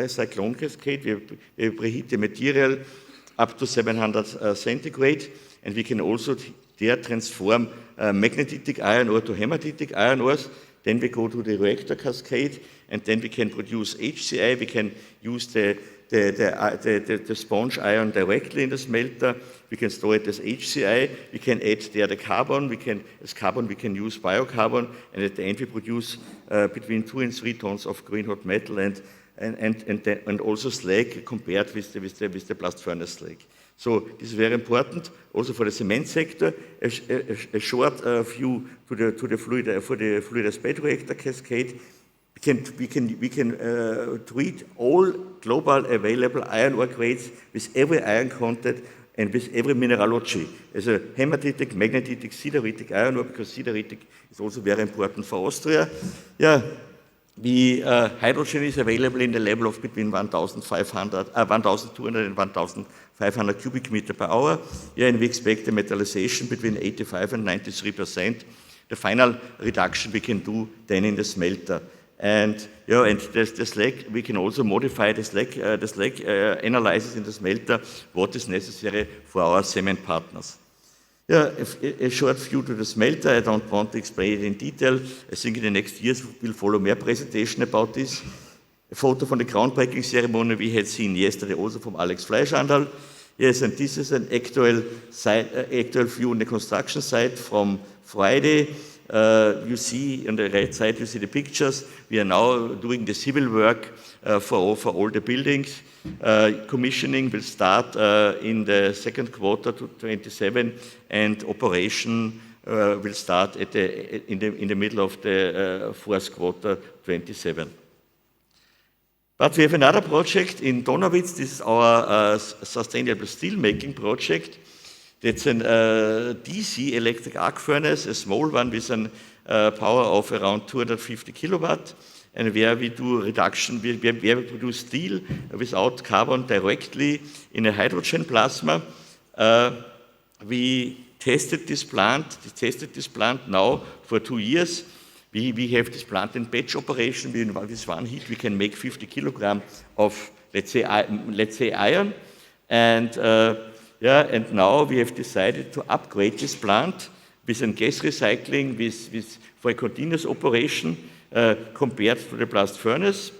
cyclone cascade. We preheat the material up to 700 centigrade, and we can also there transform magnetitic iron ore to hematitic iron ores. Then we go to the reactor cascade, and then we can produce HCI. We can use the sponge iron directly in the smelter. We can store it as HCI. We can add there the carbon. As carbon we can use biocarbon, and at the end we produce between 2 and 3 tons of green hot metal and also slag compared with the blast furnace slag. So this is very important also for the cement sector. A short view for the fluidized bed reactor cascade. We can treat all global available iron ore grades with every iron content and with every mineralogy, as a hematitic, magnetitic, sideritic iron ore, because sideritic is also very important for Austria. Yeah, hydrogen is available in the level of between 1,200 and 1,500 cubic meter per hour. Yeah, and we expect a metallization between 85 and 93%. The final reduction we can do then in the smelter. And and the slag, we can also modify the slag analysis in the smelter, what is necessary for our cement partners. Yeah, a short view to the smelter. I don't want to explain it in detail. I think in the next years we'll follow more presentation about this. A photo from the groundbreaking ceremony we had seen yesterday also from Alex Fleischhandel. Yes, and this is an actual view on the construction site from Friday. You see on the right side, you see the pictures. We are now doing the civil work for all the buildings. Commissioning will start in the second quarter to 27, and operation will start in the middle of the fourth quarter 27. But we have another project in Donawitz. This is our sustainable steelmaking project. That's an DC electric arc furnace, a small one with a power of around 250 kilowatt. And where we do reduction, where we produce steel without carbon directly in a hydrogen plasma. We tested this plant now for 2 years. We have this plant in batch operation. With one heat, we can make 50 kilogram of, let's say iron. And and now we have decided to upgrade this plant with a gas recycling for a continuous operation. Compared to the blast furnace.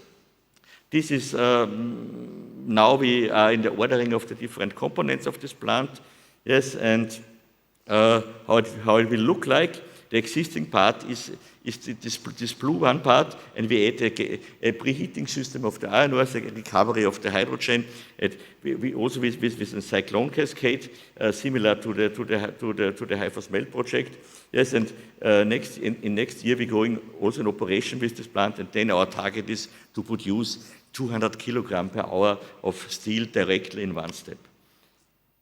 This is, now we are in the ordering of the different components of this plant. Yes, and how it will look like. The existing part is this blue one part, and we add a preheating system of the iron ore, a recovery of the hydrogen. And we also with a cyclone cascade, similar to the HyMEX project. Yes, and next year we're going also in operation with this plant, and then our target is to produce 200 kilogram per hour of steel directly in one step.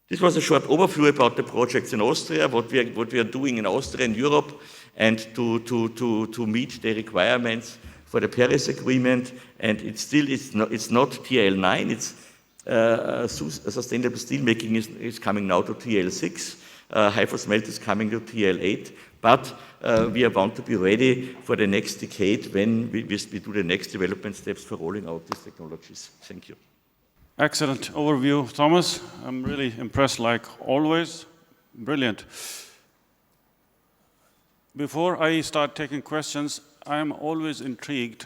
This was a short overview about the projects in Austria, what we are doing in Austria and Europe, and to meet the requirements for the Paris Agreement. And it's not TL9. It's sustainable steelmaking is coming now to TL6. HyMEX is coming to TL8. But we want to be ready for the next decade when we do the next development steps for rolling out these technologies. Thank you. Excellent overview, Thomas. I'm really impressed, like always. Brilliant. Before I start taking questions, I am always intrigued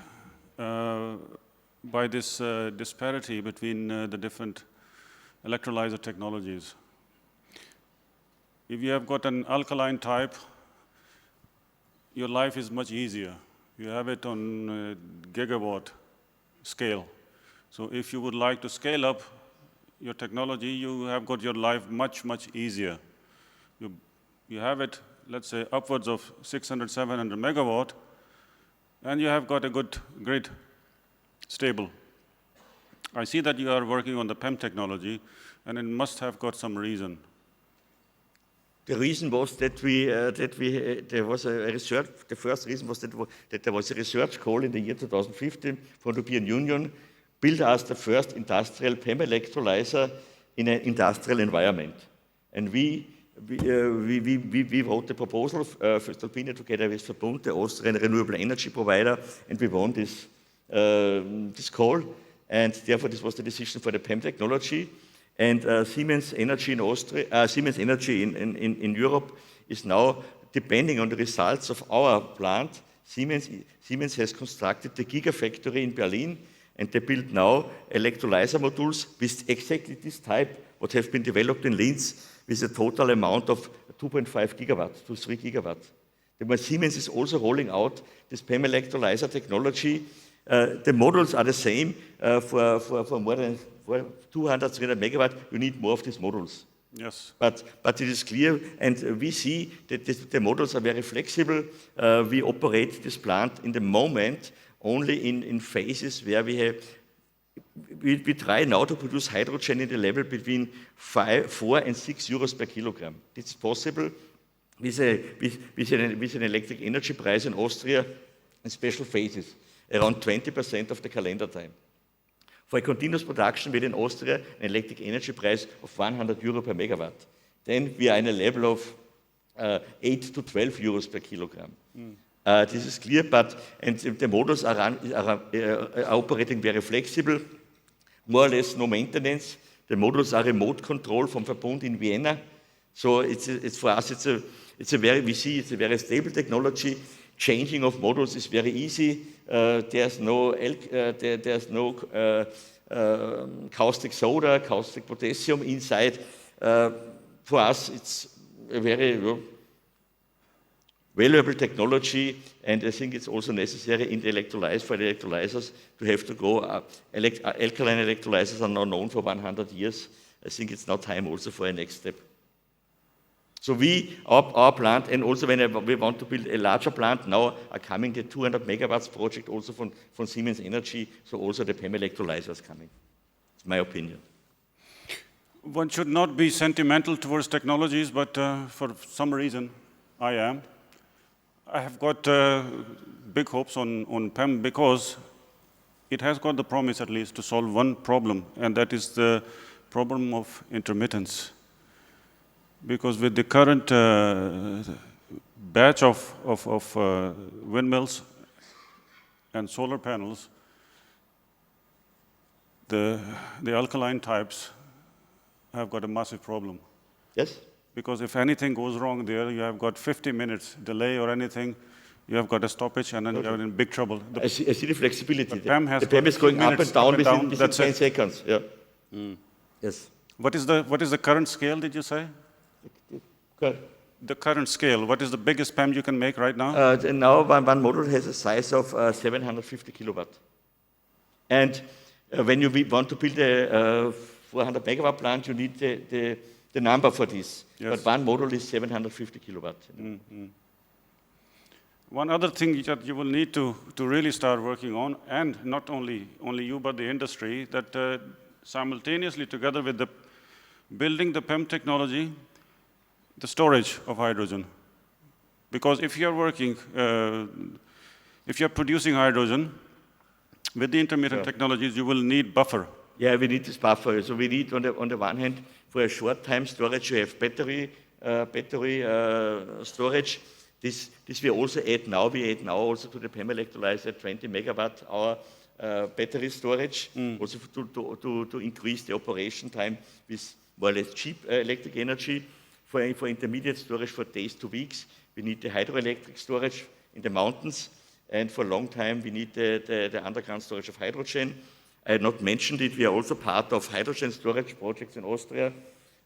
by this disparity between the different electrolyzer technologies. If you have got an alkaline type, your life is much easier. You have it on gigawatt scale. So if you would like to scale up your technology, you have got your life much, much easier. You have it, let's say, upwards of 600, 700 megawatt, and you have got a good grid, stable. I see that you are working on the PEM technology, and it must have got some reason. The reason was that there was a research. The first reason was that there was a research call in the year 2015 from the European Union, build us the first industrial PEM electrolyzer in an industrial environment. And we wrote the proposal for voestalpine together with Verbund, the Austrian renewable energy provider, and we won this call. And therefore, this was the decision for the PEM technology. And Siemens Energy in Austria, Siemens Energy in Europe is now, depending on the results of our plant, Siemens has constructed the gigafactory in Berlin, and they build now electrolyzer modules with exactly this type, what have been developed in Linz, with a total amount of 2.5 gigawatts to 3 gigawatts. Siemens is also rolling out this PEM electrolyzer technology. The modules are the same for more than 200, 300 megawatt. You need more of these modules. Yes. But it is clear, and we see that the models are very flexible. We operate this plant in the moment only in phases where we try now to produce hydrogen in the level between 4 and 6 euros per kilogram. This is possible with an electric energy price in Austria in special phases. around 20% of the calendar time. For a continuous production, we had in Austria an electric energy price of 100 euro per megawatt. Then we are in a level of 8 to 12 euros per kilogram. This is clear, and the models are operating very flexible, more or less no maintenance. The models are remote control from Verbund in Vienna. So for us, it's a very stable technology. Changing of models is very easy. There's no caustic soda, caustic potassium inside. For us, it's a very valuable technology, and I think it's also necessary in the electrolyzers to have to go. Alkaline electrolyzers are now known for 100 years. I think it's now time also for a next step. So our plant, and also when we want to build a larger plant, now are coming the 200 megawatts project also from Siemens Energy, so also the PEM electrolyzer is coming. It's my opinion. One should not be sentimental towards technologies, but for some reason, I am. I have got big hopes on PEM because it has got the promise at least to solve one problem, and that is the problem of intermittence. Because with the current batch of windmills and solar panels, the alkaline types have got a massive problem. Yes? Because if anything goes wrong there, you have got 50 minutes delay or anything, you have got a stoppage, and then you're in big trouble. I see the flexibility. The PEM is going up and down within 10 seconds. Yeah. Yes. What is the current scale, did you say? Good. The current scale, what is the biggest PEM you can make right now? Now one model has a size of 750 kilowatt. And when you want to build a 400 megawatt plant, you need the number for this. Yes. But one model is 750 kilowatt. One other thing that you will need to really start working on, and not only you, but the industry, that simultaneously together with building the PEM technology, the storage of hydrogen. Because if you're working, if you're producing hydrogen, with the intermittent technologies, you will need buffer. Yeah, we need this buffer. So we need, on the one hand, for a short time storage, you have battery storage. This we also add now. We add now also to the PEM electrolyzer 20 megawatt hour battery storage, also to increase the operation time with more or less cheap electric energy. For intermediate storage for days to weeks, we need the hydroelectric storage in the mountains, and for a long time we need the underground storage of hydrogen. I had not mentioned it, we are also part of hydrogen storage projects in Austria.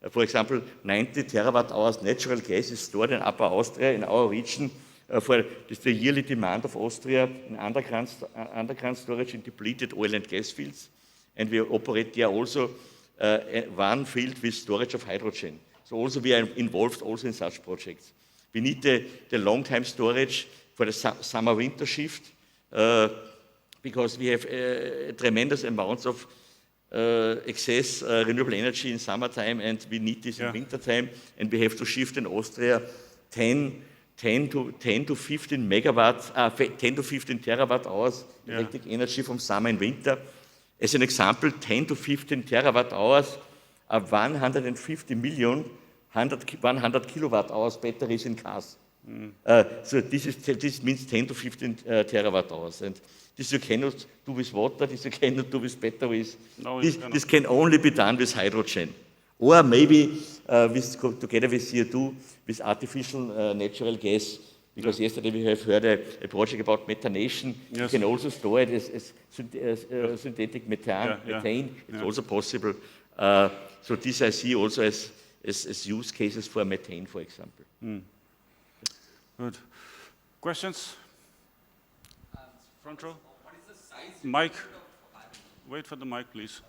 For example, 90 terawatt hours natural gas is stored in Upper Austria, in our region, for the yearly demand of Austria in underground storage in depleted oil and gas fields. And we operate there also one field with storage of hydrogen. So also we are involved also in such projects. We need the long-time storage for the summer-winter shift because we have tremendous amounts of excess renewable energy in summertime, and we need this in wintertime, and we have to shift in Austria 10 to 15 megawatts, 10 to 15 terawatt hours electric energy from summer and winter. As an example, 10 to 15 terawatt hours are 150 million 100 kilowatt hours batteries in cars. So this means 10 to 15 terawatt hours. And this you cannot do with water, this you cannot do with batteries. No, this can only be done with hydrogen. Or maybe together with CO2, with artificial natural gas. Because yesterday we have heard a project about methanation. Yes. You can also store it as synthetic methane. It's also possible. So this I see also as use cases for methane, for example. Good. Questions? Front row? What is the size? Mic. Wait for the mic, please.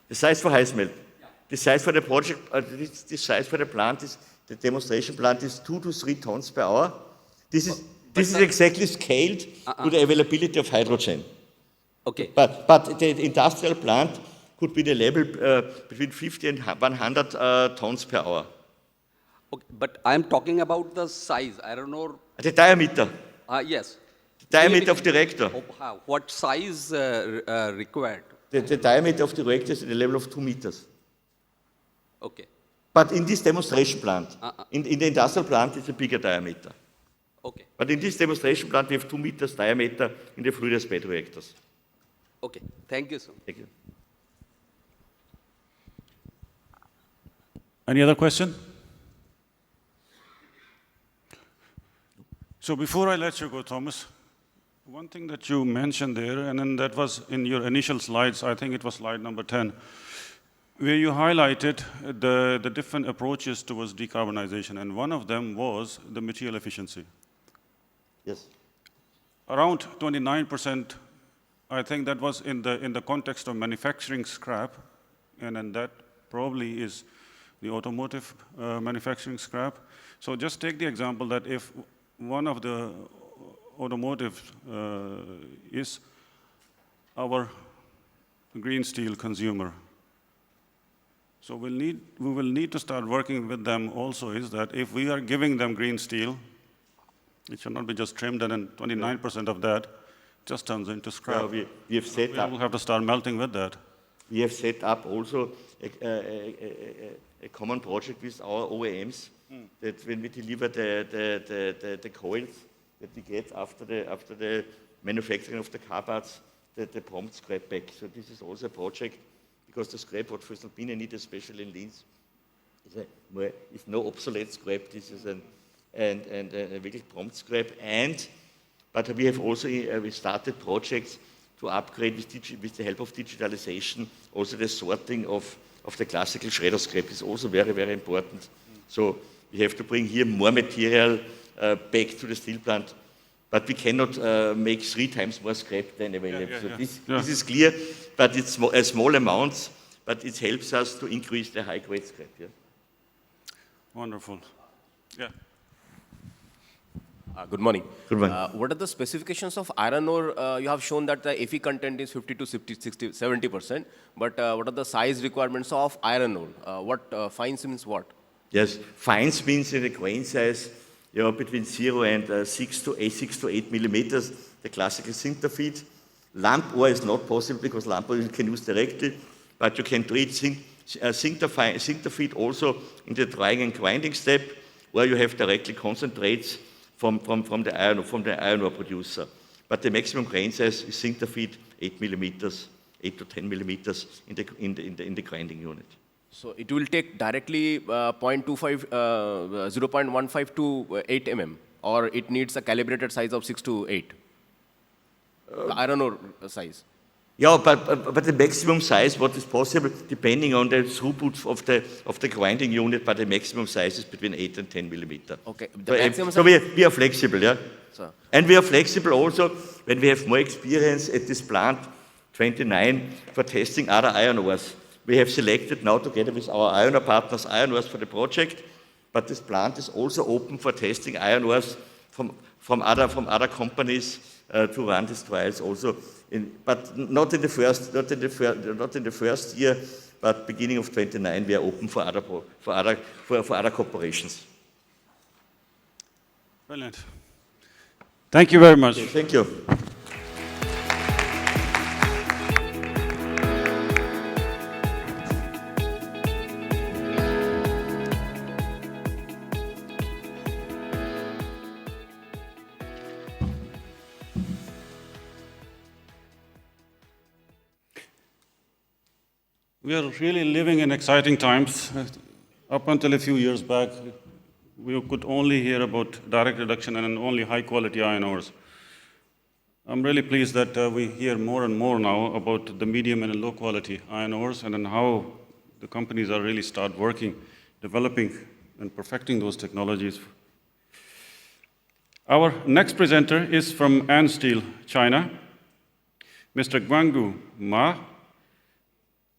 The size for HyMEX. The size for the project, the size for the plant is, the demonstration plant is 2 to 3 tons per hour. This is exactly scaled to the availability of hydrogen. Okay. But the industrial plant could be the level between 50 and 100 tons per hour. Okay, but I am talking about the size. I don't know. The diameter. Yes. The Diameter of the reactor. What size required? The diameter of the reactor is at the level of 2 meters. Okay. But in this demonstration plant, in the industrial plant, it's a bigger diameter. Okay. But in this demonstration plant, we have 2 meters diameter in the fluidized bed reactors. Okay. Thank you, sir. Thank you. Any other question? So before I let you go, Thomas, one thing that you mentioned there, and then that was in your initial slides, I think it was slide number 10, where you highlighted the different approaches towards decarbonization, and one of them was the material efficiency. Yes. Around 29%, I think that was in the context of manufacturing scrap, and then that probably is the automotive manufacturing scrap. So just take the example that if one of the automotive is our green steel consumer. So we will need to start working with them also, is that if we are giving them green steel, it should not be just trimmed and then 29% of that just turns into scrap. We have set up. We will have to start melting with that. We have set up also a common project with our OEMs that when we deliver the coils that we get after the manufacturing of the car parts, the prompt scrap back. So this is also a project because the scrap what voestalpine need, especially in Linz, is no obsolete scrap. This is a really prompt scrap. But we have also we started projects to upgrade with the help of digitalization. Also the sorting of the classical shredder scrap is also very, very important. So we have to bring here more material back to the steel plant. But we cannot make 3 times more scrap than available. So this is clear, but it's small amounts, but it helps us to increase the high-grade scrap. Yeah? Wonderful. Yeah. Good morning. Good morning. What are the specifications of iron ore? You have shown that the Fe content is 50 to 60, 70%, but what are the size requirements of iron ore? What fines means what? Yes, fines means in the grain size, between 0 and 6 to 8 millimeters, the classical sinter feed. Lump ore is not possible because lump ore you can use directly, but you can treat sinter feed also in the drying and grinding step, where you have directly concentrates from the iron ore producer. But the maximum grain size is sinter feed 8 millimeters, 8 to 10 millimeters in the grinding unit. So it will take directly 0.15 to 8 mm, or it needs a calibrated size of 6 to 8? The iron ore size. Yeah, but the maximum size, what is possible, depending on the throughput of the grinding unit, but the maximum size is between 8 and 10 millimeter. Okay. So we are flexible, yeah. Sir. And we are flexible also when we have more experience at this plant, 29, for testing other iron ores. We have selected now together with our iron ore partners iron ores for the project, but this plant is also open for testing iron ores from other companies to run these trials also. But not in the first year, but beginning of 29, we are open for other corporations. Brilliant. Thank you very much. Okay, thank you. We are really living in exciting times. Up until a few years back, we could only hear about direct reduction and only high-quality iron ores. I'm really pleased that we hear more and more now about the medium and low-quality iron ores and then how the companies are really start working, developing, and perfecting those technologies. Our next presenter is from Ansteel, China, Mr. Guangyu Ma.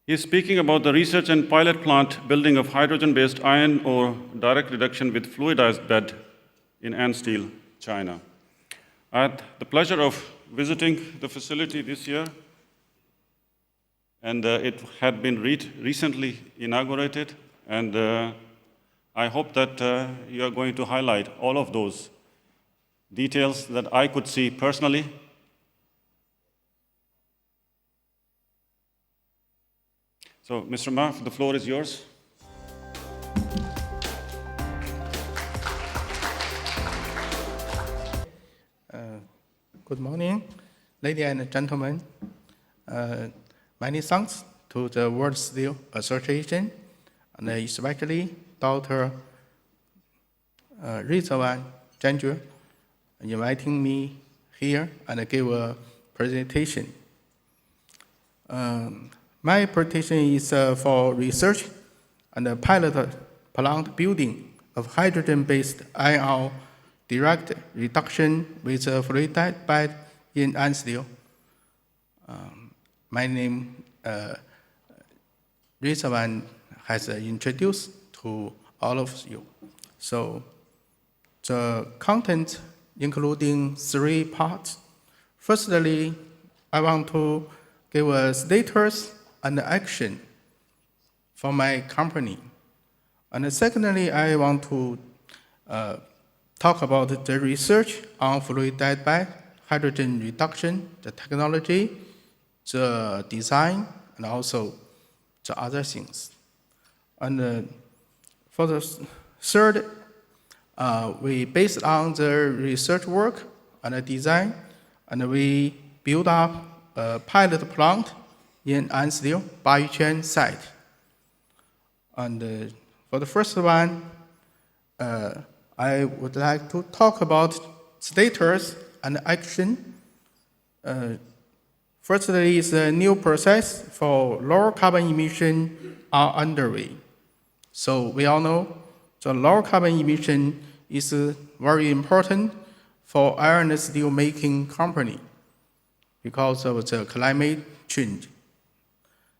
He is speaking about the research and pilot plant building of hydrogen-based iron ore direct reduction with fluidized bed in Ansteel, China. I had the pleasure of visiting the facility this year, and it had been recently inaugurated, and I hope that you are going to highlight all of those details that I could see personally. So, Mr. Amar, the floor is yours. Good morning, ladies and gentlemen. Many thanks to the World Steel Association, and especially Dr. Rizwan JANJUA, inviting me here and give a presentation. My presentation is for research and a pilot plant building of hydrogen-based iron direct reduction with a fluidized bed in Ansteel. My name Rizwan has introduced to all of you. So the content including 3 parts. Firstly, I want to give a status and action for my company. And secondly, I want to talk about the research on fluidized bed, hydrogen reduction, the technology, the design, and also the other things. And for the third, we based on the research work and the design, and we build up a pilot plant in Ansteel, Baiyuquan site. And for the first one, I would like to talk about status and action. Firstly, is a new process for lower carbon emission are underway. So we all know the lower carbon emission is very important for iron and steel making company because of the climate change.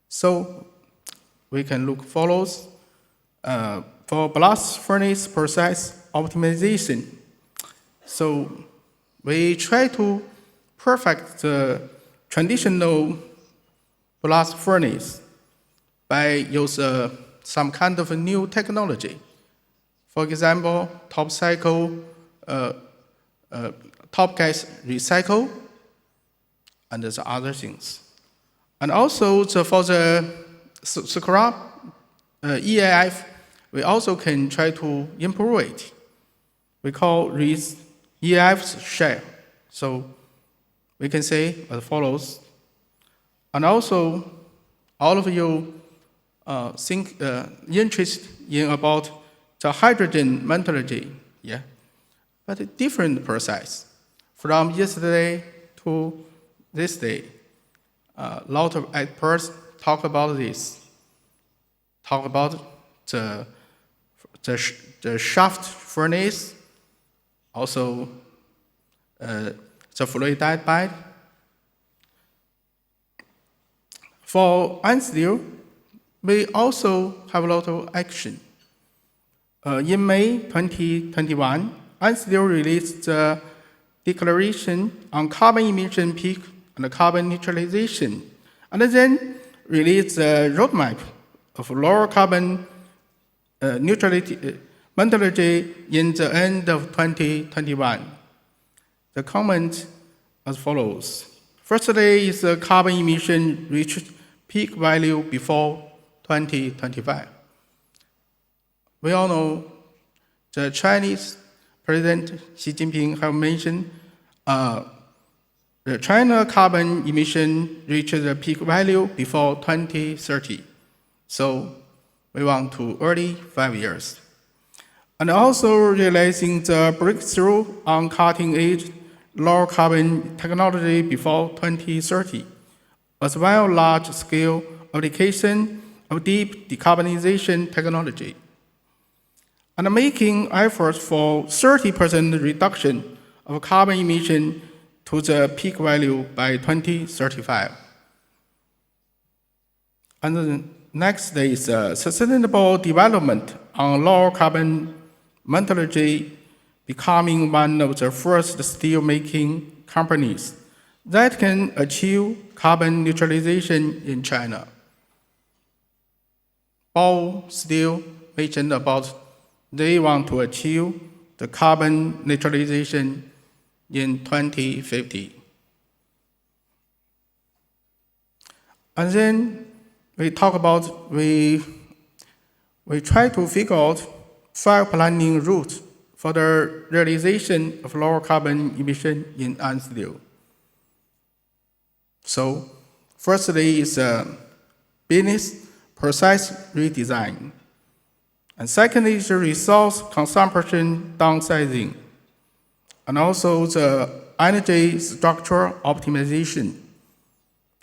So we can look follows for blast furnace process optimization. So we try to perfect the traditional blast furnace by use some kind of a new technology. For example, top cycle, top gas recycle, and the other things. And also for the scrap EAF, we also can try to improve it. We call this EAF's share. So we can say as follows. And also, all of you think interested in about the hydrogen metallurgy, yeah, but a different process. From yesterday to this day, a lot of experts talk about this, talk about the shaft furnace, also the fluidized bed. For Ansteel, we also have a lot of action. In May 2021, Ansteel released the Declaration on Carbon Emission Peak and Carbon Neutralization, and then released a roadmap of lower carbon neutrality metallurgy in the end of 2021. The comment as follows. Firstly, is the carbon emission reached peak value before 2025. We all know the Chinese President Xi Jinping have mentioned the China carbon emission reaches the peak value before 2030. So we want to early 5 years. And also realizing the breakthrough on cutting-edge low carbon technology before 2030, as well as large-scale application of deep decarbonisation technology, and making efforts for 30% reduction of carbon emission to the peak value by 2035. And the next is sustainable development on low carbon metallurgy, becoming one of the first steel-making companies that can achieve carbon neutralization in China. Bao Steel mentioned about they want to achieve the carbon neutralization in 2050. And then we talk about, we try to figure out 5 planning routes for the realization of lower carbon emission in Ansteel. So, firstly is business process redesign. And secondly is the resource consumption downsizing. And also the energy structure optimization.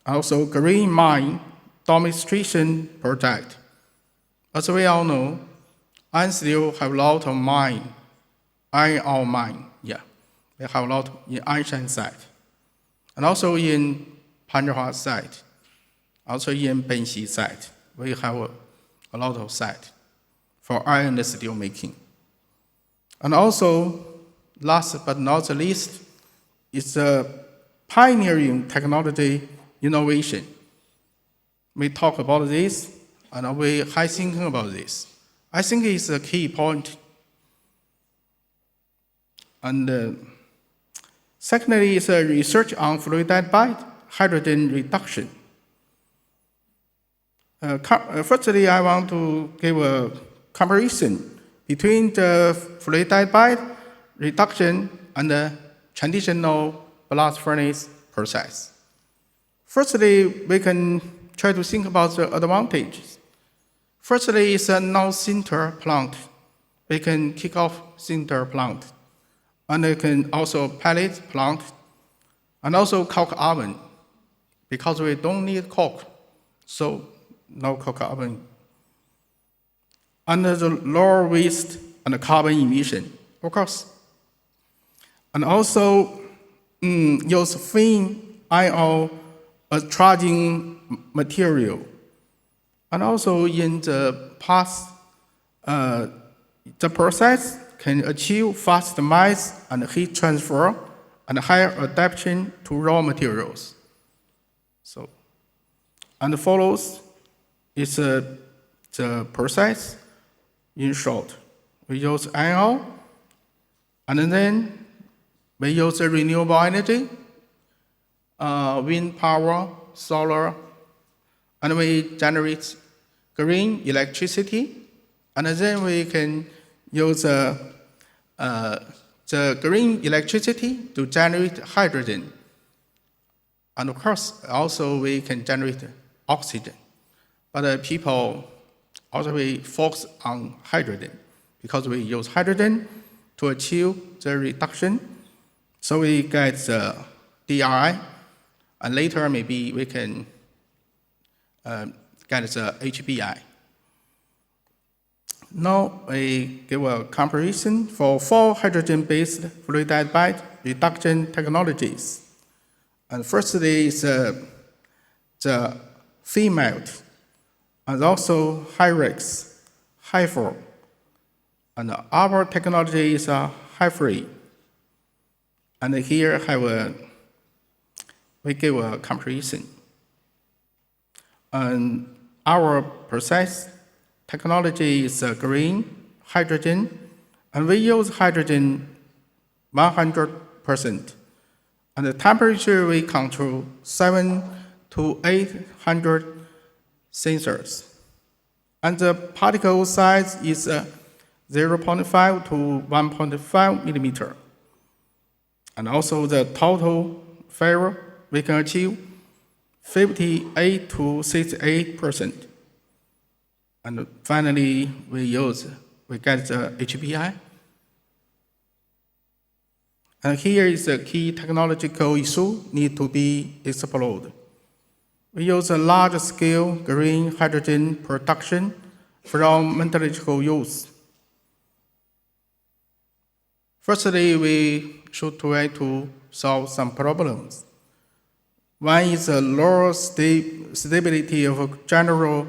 Also green mine demonstration project. As we all know, Ansteel have a lot of mine, iron ore mine, yeah. We have a lot in Anshan site. And also in Panjahua site, also in Benxi site, we have a lot of site for iron and steel making. And also, last but not the least, is the pioneering technology innovation. We talk about this, and we are thinking about this. I think it's a key point. And secondly, is a research on fluidized hydrogen reduction. Firstly, I want to give a comparison between the fluidized reduction and the traditional blast furnace process. Firstly, we can try to think about the advantages. Firstly, it's a no-sinter plant. We can kick off sinter plant. And we can also pellet plant, and also coke oven, because we don't need coke, so no coke oven. And the lower waste and the carbon emission, of course. And also use thin iron ore as charging material. And also in the past, the process can achieve fast mass and heat transfer and higher adaptation to raw materials. So, and follows is the process. In short, we use iron ore, and then we use renewable energy, wind power, solar, and we generate green electricity, and then we can use the green electricity to generate hydrogen. And of course, also we can generate oxygen. But people also we focus on hydrogen because we use hydrogen to achieve the reduction. So we get the DRI, and later maybe we can get the HBI. Now we give a comparison for 4 hydrogen-based fluidized reduction technologies. And firstly is the melt, and also HyMEX, HyFlow. And our technology is HyFree. And here we give a comparison. And our process technology is green hydrogen, and we use hydrogen 100%. And the temperature we control 700 to 800 sensors. And the particle size is 0.5 to 1.5 millimeter. And also the total failure we can achieve 58 to 68%. And finally, we get the HBI. And here is a key technological issue need to be explored. We use a large-scale green hydrogen production from metallurgical use. Firstly, we should try to solve some problems. One is the lower stability of generated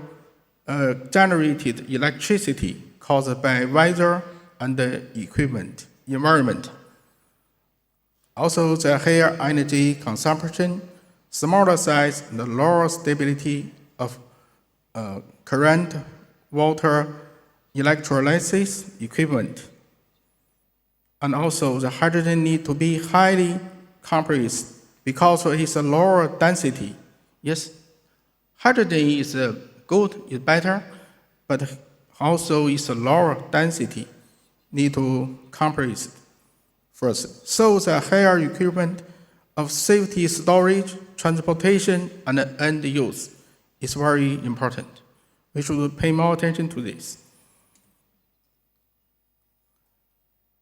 electricity caused by weather and the environment. Also, the higher energy consumption, smaller size, and the lower stability of current water electrolysis equipment. And also the hydrogen need to be highly compressed because it's a lower density. Yes, hydrogen is good, is better, but also it's a lower density, need to compress it first. So the higher equipment of safety storage, transportation, and end use is very important. We should pay more attention to this.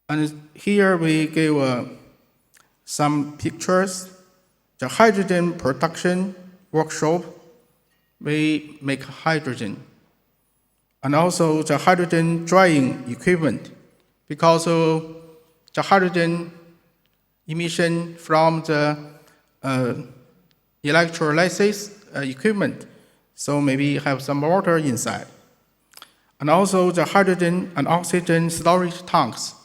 And here we give some pictures. The hydrogen production workshop, we make hydrogen. And also the hydrogen drying equipment, because the hydrogen emission from the electrolysis equipment, so maybe have some water inside. And also the hydrogen and oxygen storage tanks.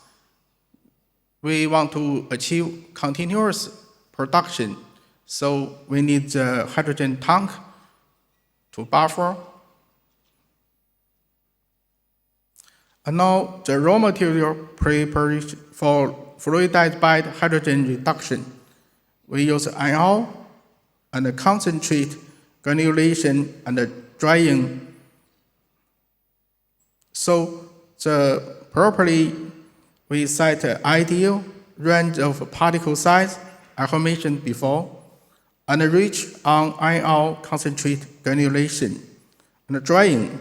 We want to achieve continuous production, so we need the hydrogen tank to buffer. And now the raw material preparation for fluidized bed hydrogen reduction. We use iron and concentrate granulation and drying. So properly we set an ideal range of particle size, I have mentioned before, and reach on iron concentrate granulation and drying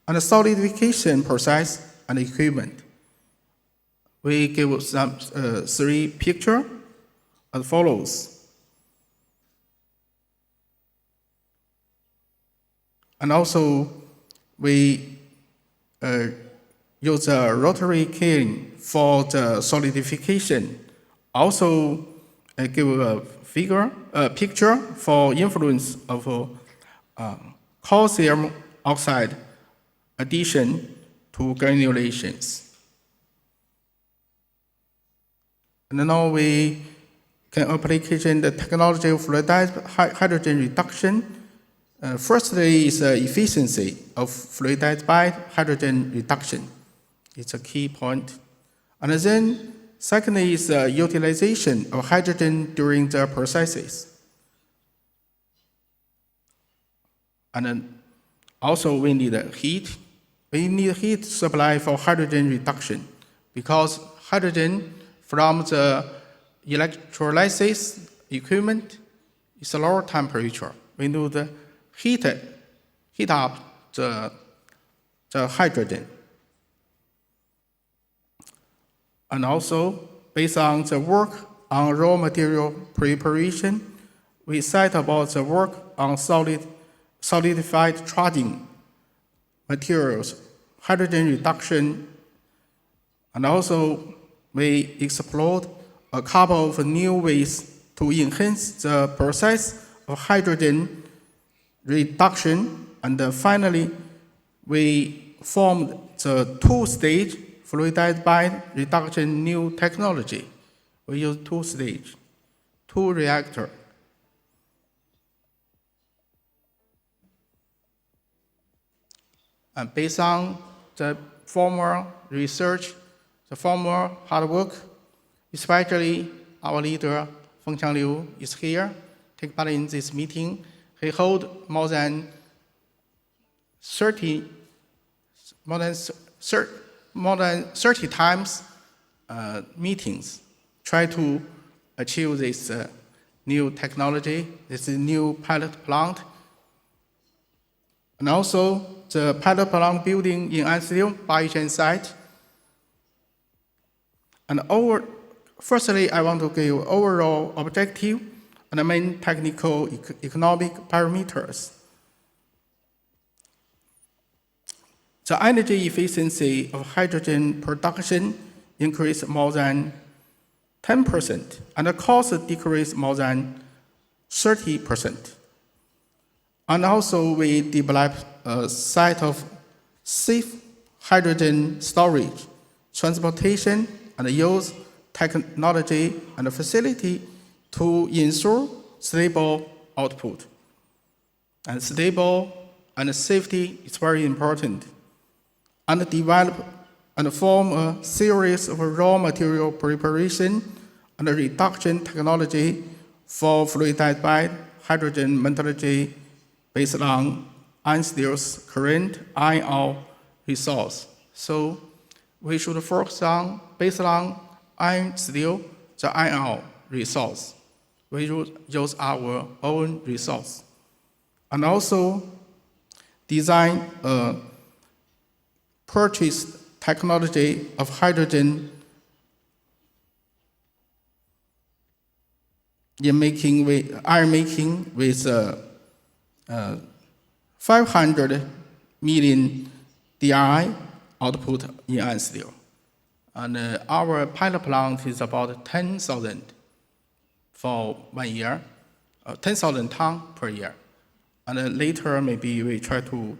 and solidification process and equipment. We give some three pictures as follows. And also we use a rotary kiln for the solidification. Also give a picture for influence of calcium oxide addition to granulations. And now we can application the technology of fluidized hydrogen reduction. Firstly is efficiency of fluidized bed hydrogen reduction. It's a key point. And then secondly is utilization of hydrogen during the processes. And then also we need heat. We need heat supply for hydrogen reduction because hydrogen from the electrolysis equipment is a lower temperature. We need to heat up the hydrogen. And also, based on the work on raw material preparation, we set about the work on solidified charging materials, hydrogen reduction, and also we explored a couple of new ways to enhance the process of hydrogen reduction, and finally, we formed the two-stage fluidized bed reduction new technology. We use two-stage, two reactor. And based on the former research, the former hard work, especially our leader, Fengqiang Liu, is here, take part in this meeting. He held more than 30 times meetings, try to achieve this new technology, this new pilot plant. And also the pilot plant building in Ansteel, Baiyuan site. And firstly, I want to give overall objective and the main technical economic parameters. The energy efficiency of hydrogen production increased more than 10%, and the cost decreased more than 30%. And also we developed a set of safe hydrogen storage, transportation, and use technology and facility to ensure stable output. And stable and safety is very important. And develop and form a series of raw material preparation and reduction technology for fluidized by hydrogen metallurgy based on Ansteel's current iron ore resource. So we should focus on, based on iron steel, the iron ore resource. We use our own resource. And also design a purchased technology of hydrogen iron making with 500 million DRI output in Ansteel. And our pilot plant is about 10,000 for 1 year, 10,000 tons per year. And later, maybe we try to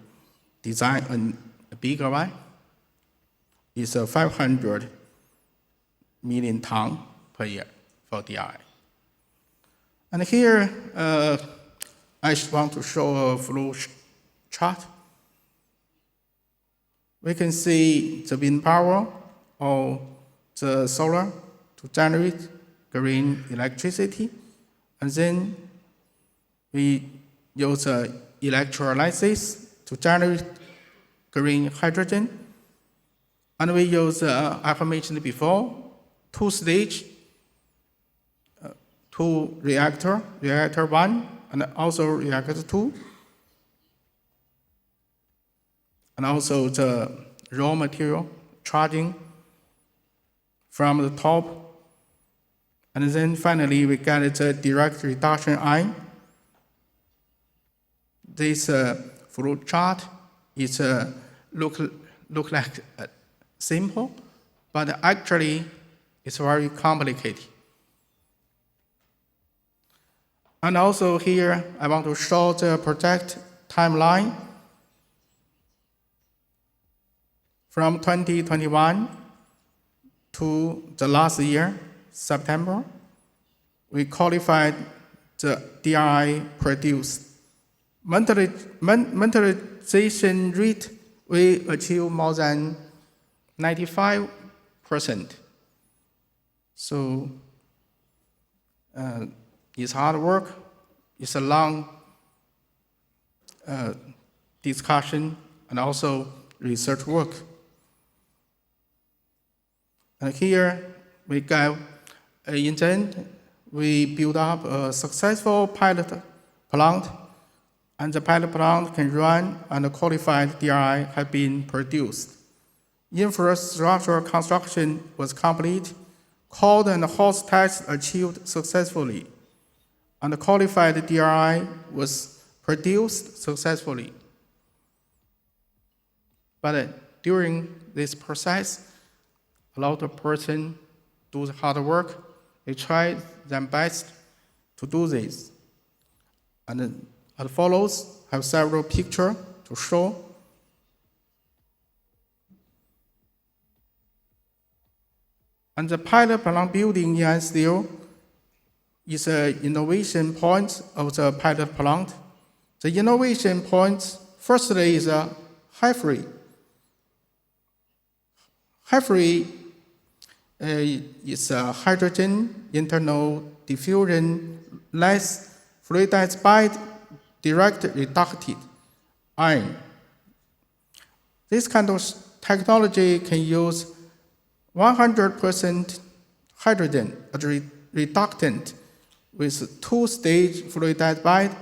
design a bigger one. It's 500 million tons per year for DRI. And here, I want to show a flow chart. We can see the wind power or the solar to generate green electricity. And then we use electrolysis to generate green hydrogen. And we use, I have mentioned before, two-stage, two reactor 1 and also reactor 2. And also the raw material charging from the top. And then finally, we get the direct reduction ion. This flow chart is look like simple, but actually it's very complicated. And also here, I want to show the project timeline from 2021 to the last year, September. We qualified the DRI produced. Metallization rate, we achieve more than 95%. So it's hard work. It's a long discussion and also research work. And here we go. In the end, we build up a successful pilot plant, and the pilot plant can run and qualified DRI have been produced. Infrastructure construction was complete, cold and hot tests achieved successfully, and the qualified DRI was produced successfully. But during this process, a lot of persons do the hard work. They try their best to do this. And as follows, I have several pictures to show. And the pilot plant building in Ansteel is an innovation point of the pilot plant. The innovation point, firstly, is a high-free. High-free is a hydrogen internal diffusion less fluidized by direct reducted iron. This kind of technology can use 100% hydrogen as reductant with two-stage fluidized bed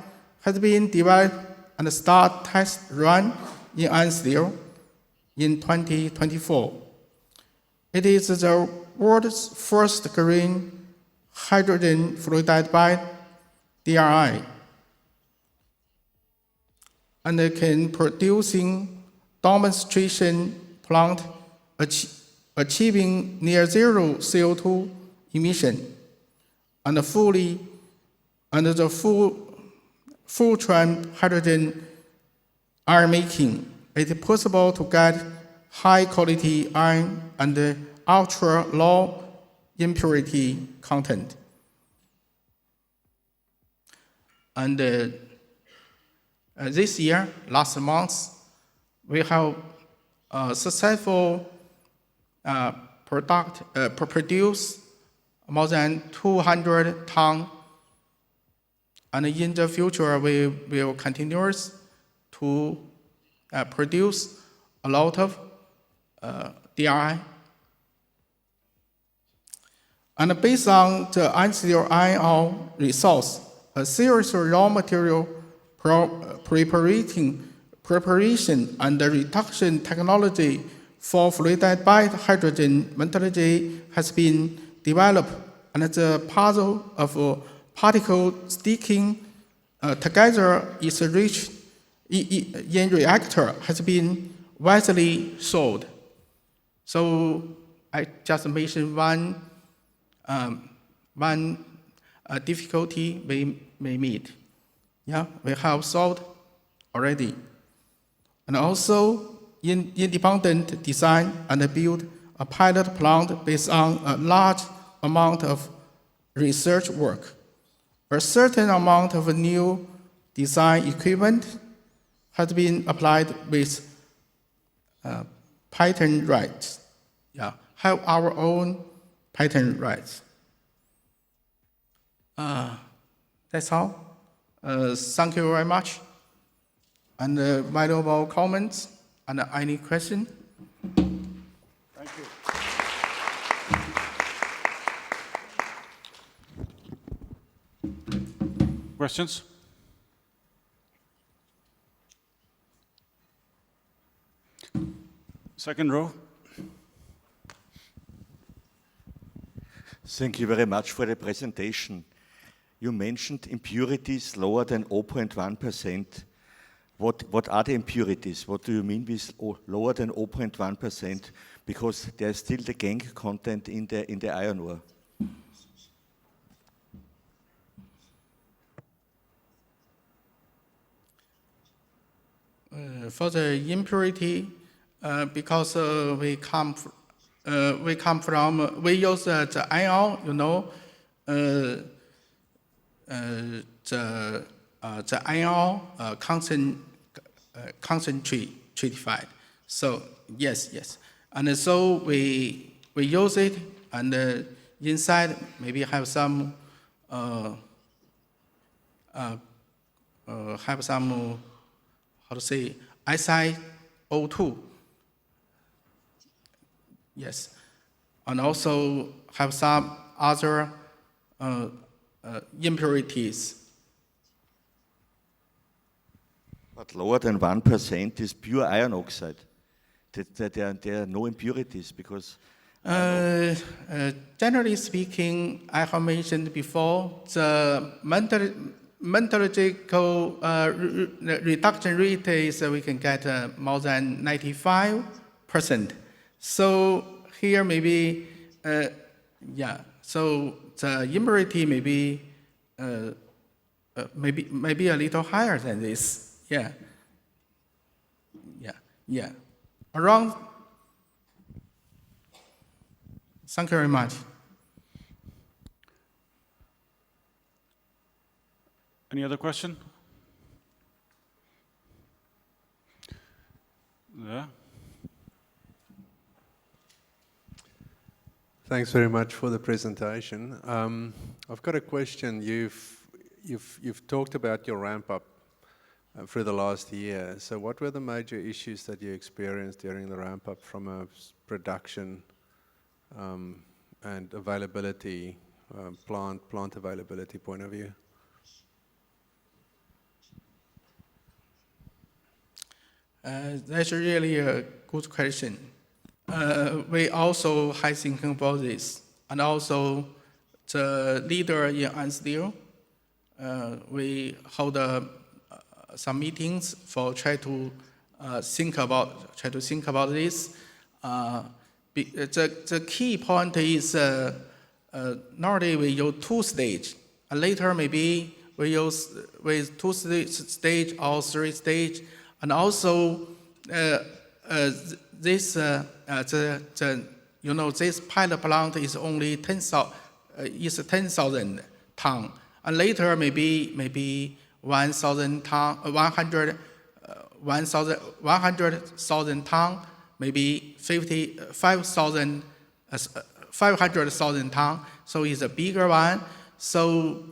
has been developed and start test run in Ansteel in 2024. It is the world's first green hydrogen fluidized bed DRI, and it can producing demonstration plant achieving near zero CO2 emission and fully under the full trend hydrogen iron making. It is possible to get high quality iron and ultra low impurity content. And this year, last month, we have a successful produce more than 200 tons. And in the future, we will continue to produce a lot of DRI. And based on the Ansteel iron ore resource, a series of raw material preparation and reduction technology for fluidized hydrogen metallurgy has been developed, and the puzzle of particle sticking together is rich in reactor has been widely sold. So I just mentioned one difficulty we may meet. Yeah, we have solved already. And also, independent design and build a pilot plant based on a large amount of research work. A certain amount of new design equipment has been applied with patent rights. Yeah, have our own patent rights. That's all. Thank you very much. And valuable comments and any question? Thank you. Questions? Second row. Thank you very much for the presentation. You mentioned impurities lower than 0.1%. What are the impurities? What do you mean with lower than 0.1%? Because there's still the gangue content in the iron ore. For the impurity, because we use the iron, you know, the iron concentrated. So yes, and so we use it, and inside maybe have some how to say SiO2. Yes, and also have some other impurities. But lower than 1% is pure iron oxide. There are no impurities because... generally speaking, I have mentioned before, the metallurgical reduction rate is we can get more than 95%. So here maybe, so the impurity maybe a little higher than this. Yeah. Around. Thank you very much. Any other question? Yeah. Thanks very much for the presentation. I've got a question. You've talked about your ramp up for the last year. So what were the major issues that you experienced during the ramp up from a production and availability, plant availability point of view? That's really a good question. We also have thinking about this, and also the leader in Ansteel, we hold some meetings for try to think about this. The key point is normally we use 2 stage, and later maybe we use with 2 stage or 3 stage, and also this this pilot plant is only 10,000 ton, and later maybe 100,000 ton, maybe 500,000 tons, so it's a bigger one. So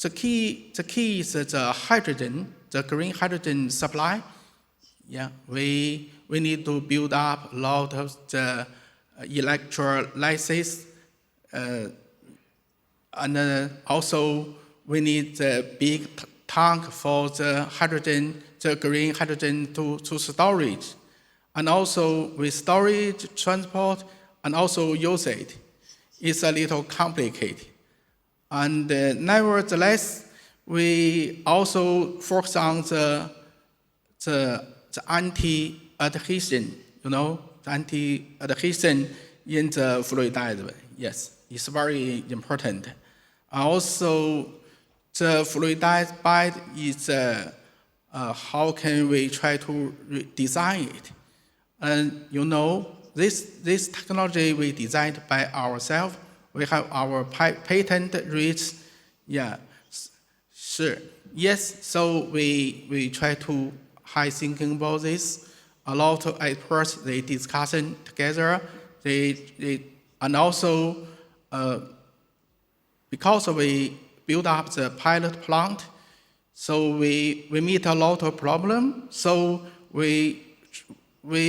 the key is the hydrogen, the green hydrogen supply. Yeah, we need to build up a lot of the electrolysis, and also we need the big tank for the hydrogen, the green hydrogen to storage. And also with storage, transport, and also use it. It's a little complicated. And nevertheless, we also focus on the anti-adhesion, the anti-adhesion in the fluidized. Yes, it's very important. Also, the fluidized bed is how can we try to design it? And this technology we designed by ourselves. We have our patent reach. Yeah, sure. Yes, so we try to high thinking about this. A lot of experts, they discussion together. And also, because we build up the pilot plant, so we meet a lot of problems. So we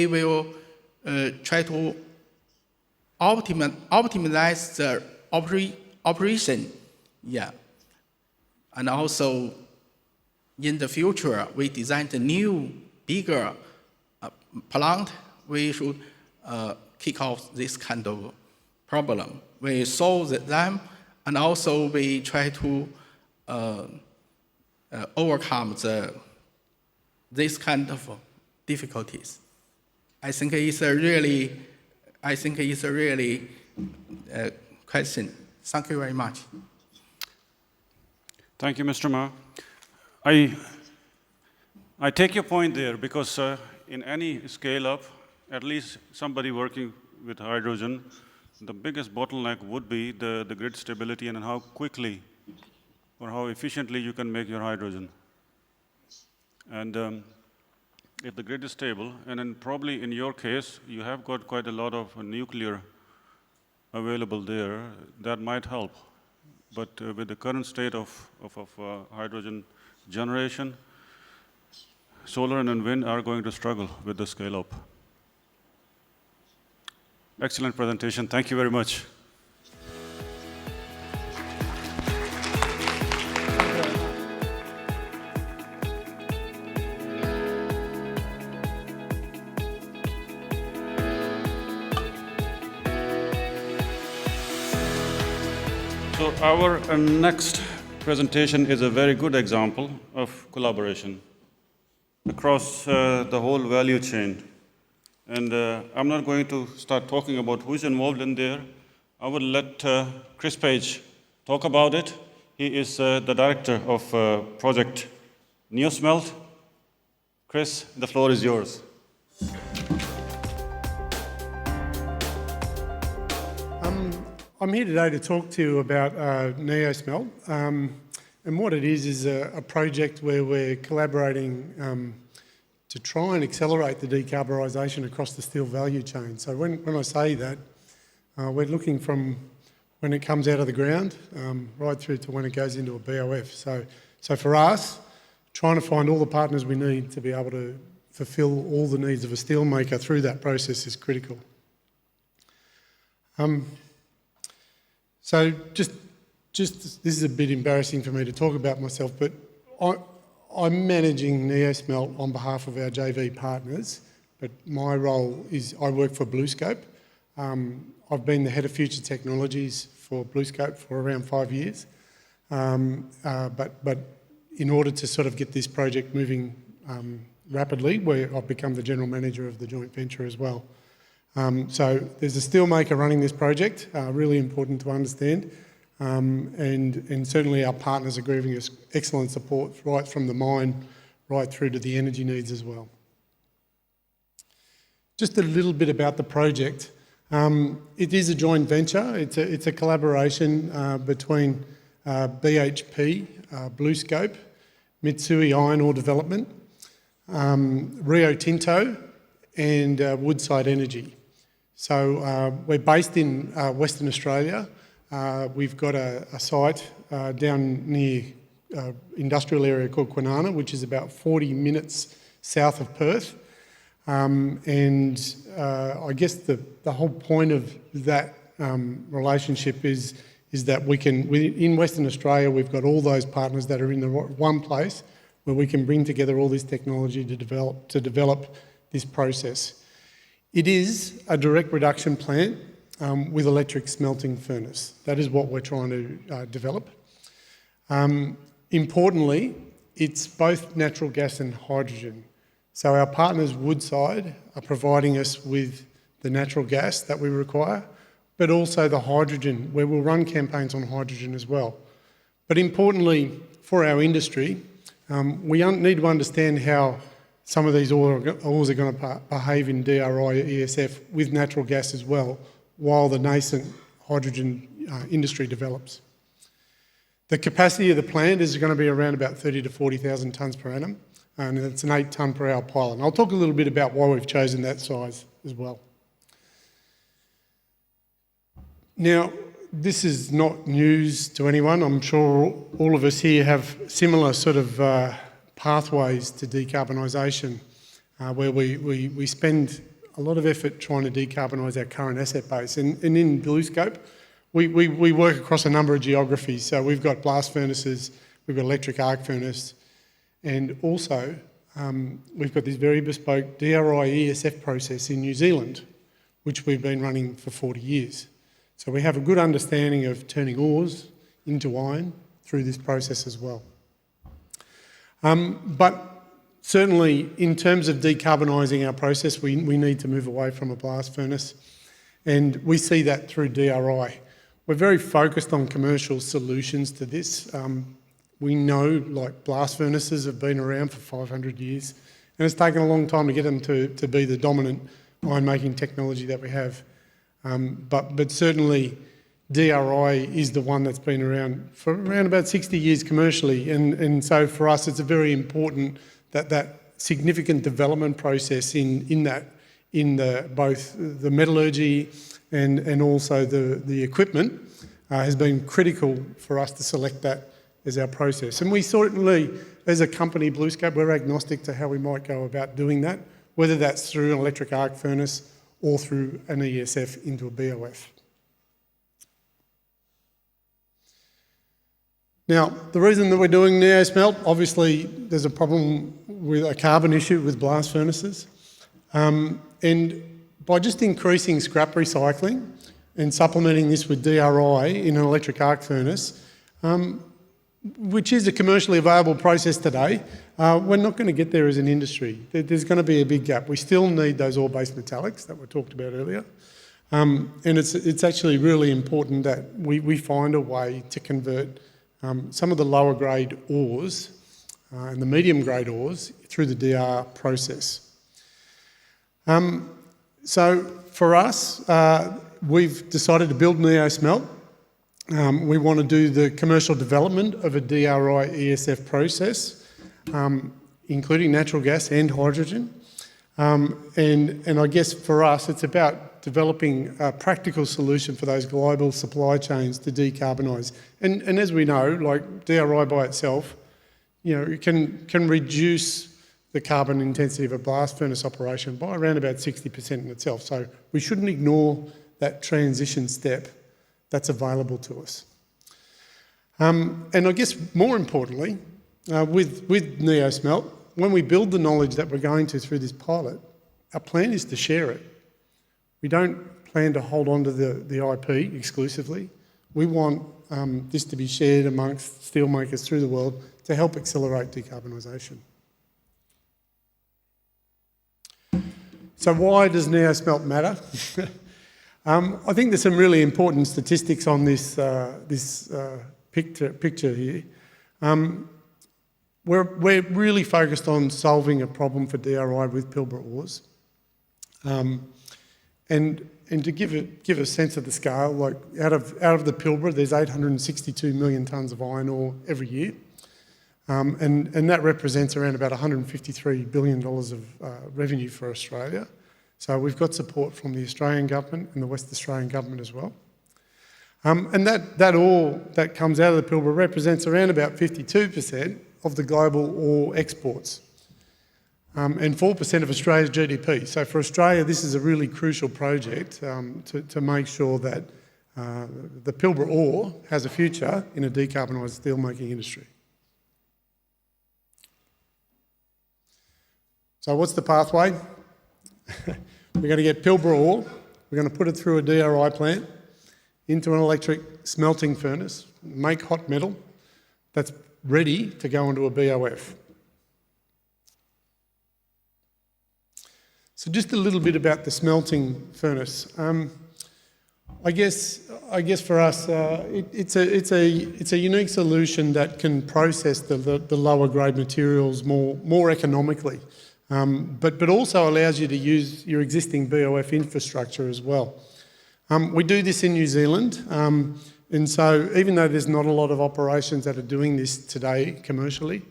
will try to optimize the operation. Yeah. And also, in the future, we design the new, bigger plant. We should kick off this kind of problem. We solve them, and also we try to overcome this kind of difficulties. I think it's a really question. Thank you very much. Thank you, Mr. Ma. I take your point there because in any scale-up, at least somebody working with hydrogen, the biggest bottleneck would be the grid stability and how quickly or how efficiently you can make your hydrogen. And if the grid is stable, and then probably in your case, you have got quite a lot of nuclear available there, that might help. But with the current state of hydrogen generation, solar and wind are going to struggle with the scale-up. Excellent presentation. Thank you very much. So our next presentation is a very good example of collaboration across the whole value chain. And I'm not going to start talking about who's involved in there. I will let Chris Page talk about it. He is the director of project NeoSmelt. Chris, the floor is yours. I'm here today to talk to you about NeoSmelt. And what it is a project where we're collaborating to try and accelerate the decarbonisation across the steel value chain. So when I say that, we're looking from when it comes out of the ground right through to when it goes into a BOF. So for us, trying to find all the partners we need to be able to fulfil all the needs of a steelmaker through that process is critical. So just this is a bit embarrassing for me to talk about myself, but I'm managing NeoSmelt on behalf of our JV partners, but my role is I work for BlueScope. I've been the head of future technologies for BlueScope for around 5 years, but in order to sort of get this project moving rapidly, I've become the general manager of the joint venture as well. So there's a steelmaker running this project, really important to understand. And certainly our partners are giving us excellent support right from the mine right through to the energy needs as well. Just a little bit about the project. It is a joint venture. It's a collaboration between BHP, BlueScope, Mitsui Iron Ore Development, Rio Tinto, and Woodside Energy. So we're based in Western Australia. We've got a site down near industrial area called Kwinana, which is about 40 minutes south of Perth. I guess the whole point of that relationship is that in Western Australia, we've got all those partners that are in the one place where we can bring together all this technology to develop this process. It is a direct reduction plant with electric smelting furnace. That is what we're trying to develop. Importantly, it's both natural gas and hydrogen. So our partners, Woodside, are providing us with the natural gas that we require, but also the hydrogen, where we'll run campaigns on hydrogen as well. But importantly, for our industry, we need to understand how some of these ores are going to behave in DRI-EAF with natural gas as well, while the nascent hydrogen industry develops. The capacity of the plant is going to be around about 30 to 40,000 tonnes per annum, and it's an 8 tonne per hour pilot. And I'll talk a little bit about why we've chosen that size as well. Now, this is not news to anyone. I'm sure all of us here have similar sort of pathways to decarbonisation, where we spend a lot of effort trying to decarbonise our current asset base. And in BlueScope, we work across a number of geographies. So we've got blast furnaces, we've got electric arc furnace, and also we've got this very bespoke DRI-EAF process in New Zealand, which we've been running for 40 years. So we have a good understanding of turning ores into iron through this process as well. But certainly in terms of decarbonising our process, we need to move away from a blast furnace, and we see that through DRI. We're very focused on commercial solutions to this. We know, like, blast furnaces have been around for 500 years, and it's taken a long time to get them to be the dominant iron-making technology that we have. But certainly DRI is the one that's been around for around about 60 years commercially, and so for us it's very important that significant development process in both the metallurgy and also the equipment has been critical for us to select that as our process. And we certainly, as a company, BlueScope, we're agnostic to how we might go about doing that, whether that's through an electric arc furnace or through an ESF into a BOF. Now, the reason that we're doing NeoSmelt, obviously there's a problem with a carbon issue with blast furnaces. And by just increasing scrap recycling and supplementing this with DRI in an electric arc furnace, which is a commercially available process today, we're not going to get there as an industry. There's going to be a big gap. We still need those ore-based metallics that were talked about earlier. And it's actually really important that we find a way to convert some of the lower grade ores and the medium grade ores through the DR process. So for us, we've decided to build NeoSmelt. We want to do the commercial development of a DRI-EAF process, including natural gas and hydrogen. And I guess for us, it's about developing a practical solution for those global supply chains to decarbonise. And as we know, like DRI by itself, it can reduce the carbon intensity of a blast furnace operation by around about 60% in itself. So we shouldn't ignore that transition step that's available to us. And I guess more importantly, with NeoSmelt, when we build the knowledge that we're going to through this pilot, our plan is to share it. We don't plan to hold on to the IP exclusively. We want this to be shared amongst steelmakers through the world to help accelerate decarbonisation. So why does NeoSmelt matter? I think there's some really important statistics on this picture here. We're really focused on solving a problem for DRI with Pilbara ores. And to give a sense of the scale, like out of the Pilbara, there's 862 million tonnes of iron ore every year. And that represents around about $153 billion of revenue for Australia. So we've got support from the Australian government and the West Australian government as well. And that ore that comes out of the Pilbara represents around about 52% of the global ore exports and 4% of Australia's GDP. So for Australia, this is a really crucial project to make sure that the Pilbara ore has a future in a decarbonised steelmaking industry. So what's the pathway? We're going to get Pilbara ore, we're going to put it through a DRI plant, into an electric smelting furnace, make hot metal that's ready to go into a BOF. So just a little bit about the smelting furnace. I guess for us, it's a unique solution that can process the lower grade materials more economically, but also allows you to use your existing BOF infrastructure as well. We do this in New Zealand, and so even though there's not a lot of operations that are doing this today commercially,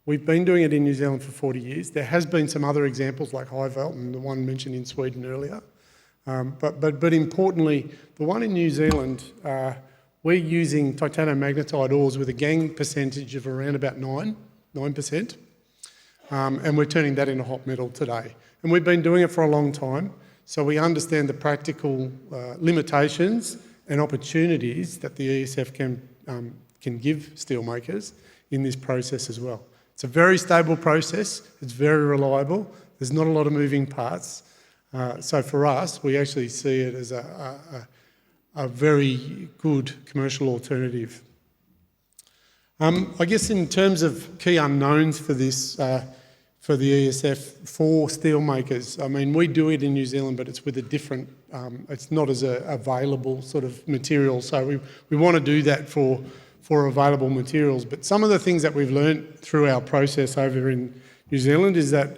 we've been doing it in New Zealand for 40 years. There has been some other examples like Hivelt and the one mentioned in Sweden earlier. But importantly, the one in New Zealand, we're using titanomagnetite ores with a gangue percentage of around about 9%, and we're turning that into hot metal today. And we've been doing it for a long time, so we understand the practical limitations and opportunities that the ESF can give steelmakers in this process as well. It's a very stable process, it's very reliable, there's not a lot of moving parts. So for us, we actually see it as a very good commercial alternative. I guess in terms of key unknowns for this, for the ESF for steelmakers, I mean, we do it in New Zealand, but it's with a different, it's not as a available sort of material. So we want to do that for available materials. But some of the things that we've learned through our process over in New Zealand is that,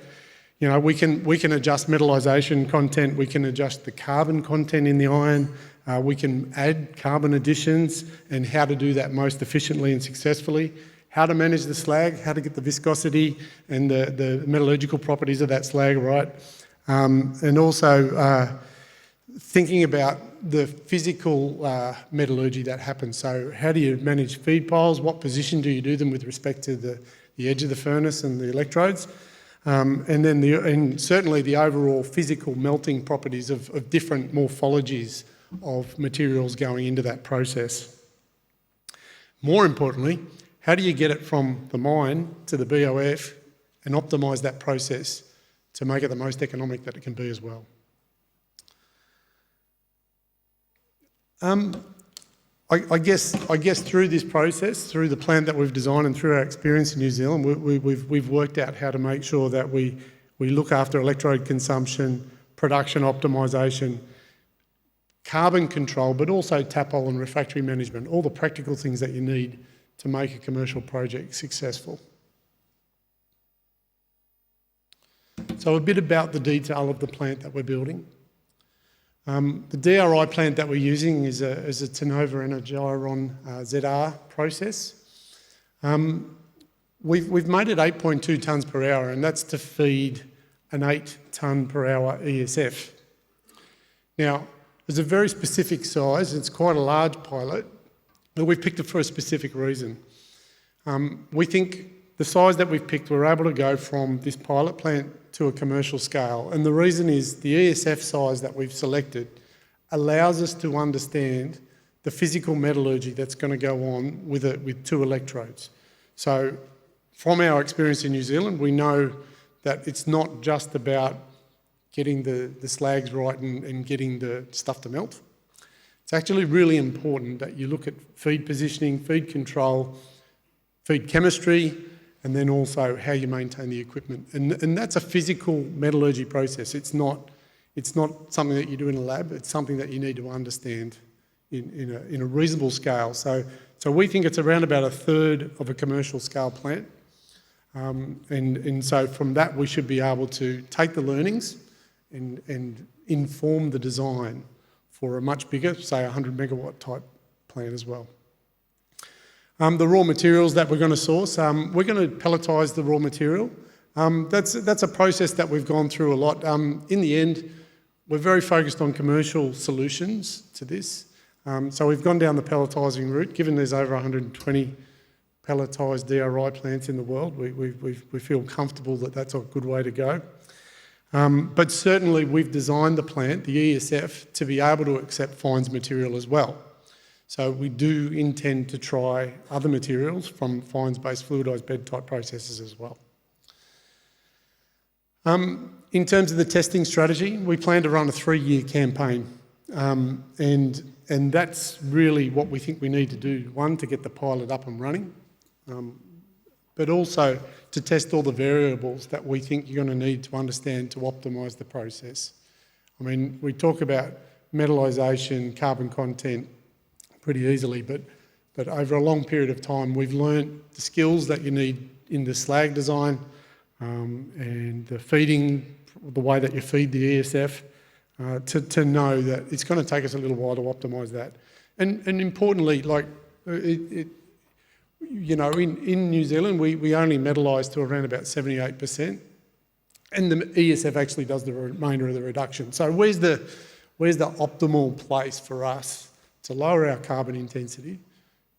you know, we can adjust metallisation content, we can adjust the carbon content in the iron, we can add carbon additions and how to do that most efficiently and successfully, how to manage the slag, how to get the viscosity and the metallurgical properties of that slag right, and also thinking about the physical metallurgy that happens. So how do you manage feed piles, what position do you do them with respect to the edge of the furnace and the electrodes? And then certainly the overall physical melting properties of different morphologies of materials going into that process. More importantly, how do you get it from the mine to the BOF and optimise that process to make it the most economic that it can be as well? I guess through this process, through the plant that we've designed and through our experience in New Zealand, we've worked out how to make sure that we look after electrode consumption, production optimisation, carbon control, but also tap hole and refractory management, all the practical things that you need to make a commercial project successful. So a bit about the detail of the plant that we're building. The DRI plant that we're using is a Tenova and a Gyron ZR process. We've made it 8.2 tonnes per hour, and that's to feed an 8 tonne per hour ESF. Now, it's a very specific size, it's quite a large pilot, but we've picked it for a specific reason. We think the size that we've picked, we're able to go from this pilot plant to a commercial scale. And the reason is the ESF size that we've selected allows us to understand the physical metallurgy that's going to go on with 2 electrodes. So from our experience in New Zealand, we know that it's not just about getting the slags right and getting the stuff to melt. It's actually really important that you look at feed positioning, feed control, feed chemistry, and then also how you maintain the equipment. And that's a physical metallurgy process. It's not something that you do in a lab, it's something that you need to understand in a reasonable scale. So we think it's around about 1/3 of a commercial scale plant. And so from that we should be able to take the learnings and inform the design for a much bigger, say 100 megawatt type plant as well. The raw materials that we're going to source, we're going to pelletise the raw material. That's a process that we've gone through a lot. In the end, We're very focused on commercial solutions to this. So we've gone down the pelletising route. Given there's over 120 pelletised DRI plants in the world, we feel comfortable that that's a good way to go. But certainly we've designed the plant, the ESF, to be able to accept fines material as well. So we do intend to try other materials from fines-based fluidised bed type processes as well. In terms of the testing strategy, we plan to run a 3-year campaign. And that's really what we think we need to do. One, to get the pilot up and running, but also to test all the variables that we think you're going to need to understand to optimise the process. I mean, we talk about metallisation, carbon content pretty easily, but over a long period of time, we've learned the skills that you need in the slag design and the feeding, the way that you feed the ESF, to know that it's going to take us a little while to optimise that. And importantly, like, you know, in New Zealand, we only metallise to around about 78%, and the ESF actually does the remainder of the reduction. So where's the optimal place for us to lower our carbon intensity,